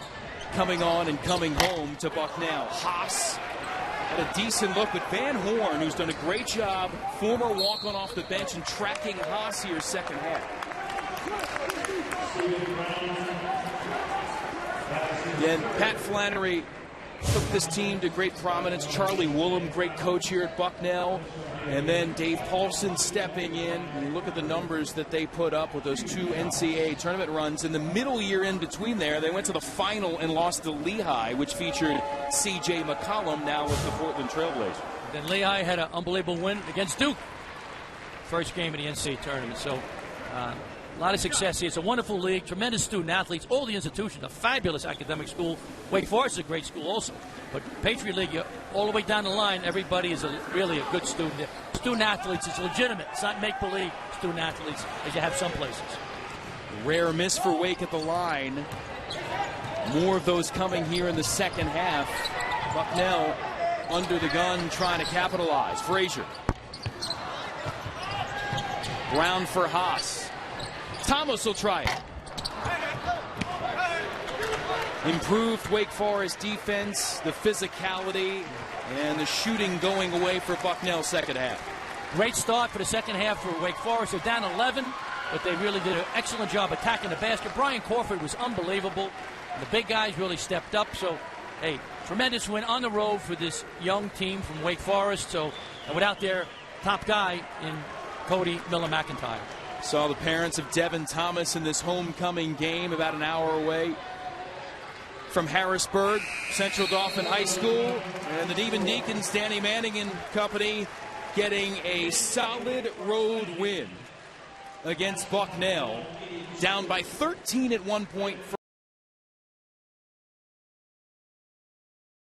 Speaker 1: coming on and coming home to Bucknell. Haas had a decent look, but Van Horn, who's done a great job, former walk-on off the bench, and tracking Haas here second half. Then Pat Flannery took this team to great prominence. Charlie Woolham, great coach here at Bucknell. And then Dave Paulson stepping in. And you look at the numbers that they put up with those 2 NCAA tournament runs. In the middle year in between there, they went to the final and lost to Lehigh, which featured C.J. McCollum, now with the Portland Trailblazers.
Speaker 2: Then Lehigh had an unbelievable win against Duke. First game in the NCAA tournament. So a lot of success here. It's a wonderful league, tremendous student athletes, all the institutions, a fabulous academic school. Wake Forest is a great school also. But Patriot League, all the way down the line, everybody is really a good student. Student athletes, it's legitimate. It's not make-believe student athletes as you have some places.
Speaker 1: Rare miss for Wake at the line. More of those coming here in the second half. Bucknell under the gun trying to capitalize. Frazier. Brown for Haas. Thomas will try it. Improved Wake Forest defense, the physicality, and the shooting going away for Bucknell second half.
Speaker 2: Great start for the second half for Wake Forest. They're down 11, but they really did an excellent job attacking the basket. Brian Crawford was unbelievable. The big guys really stepped up. So, hey, tremendous win on the road for this young team from Wake Forest. So, and without their top guy in Cody Miller-McIntyre.
Speaker 1: Saw the parents of Devin Thomas in this homecoming game about an hour away from Harrisburg, Central Dauphin High School. And the Demon Deacons, Danny Manning and company, getting a solid road win against Bucknell, down by 13 at one point.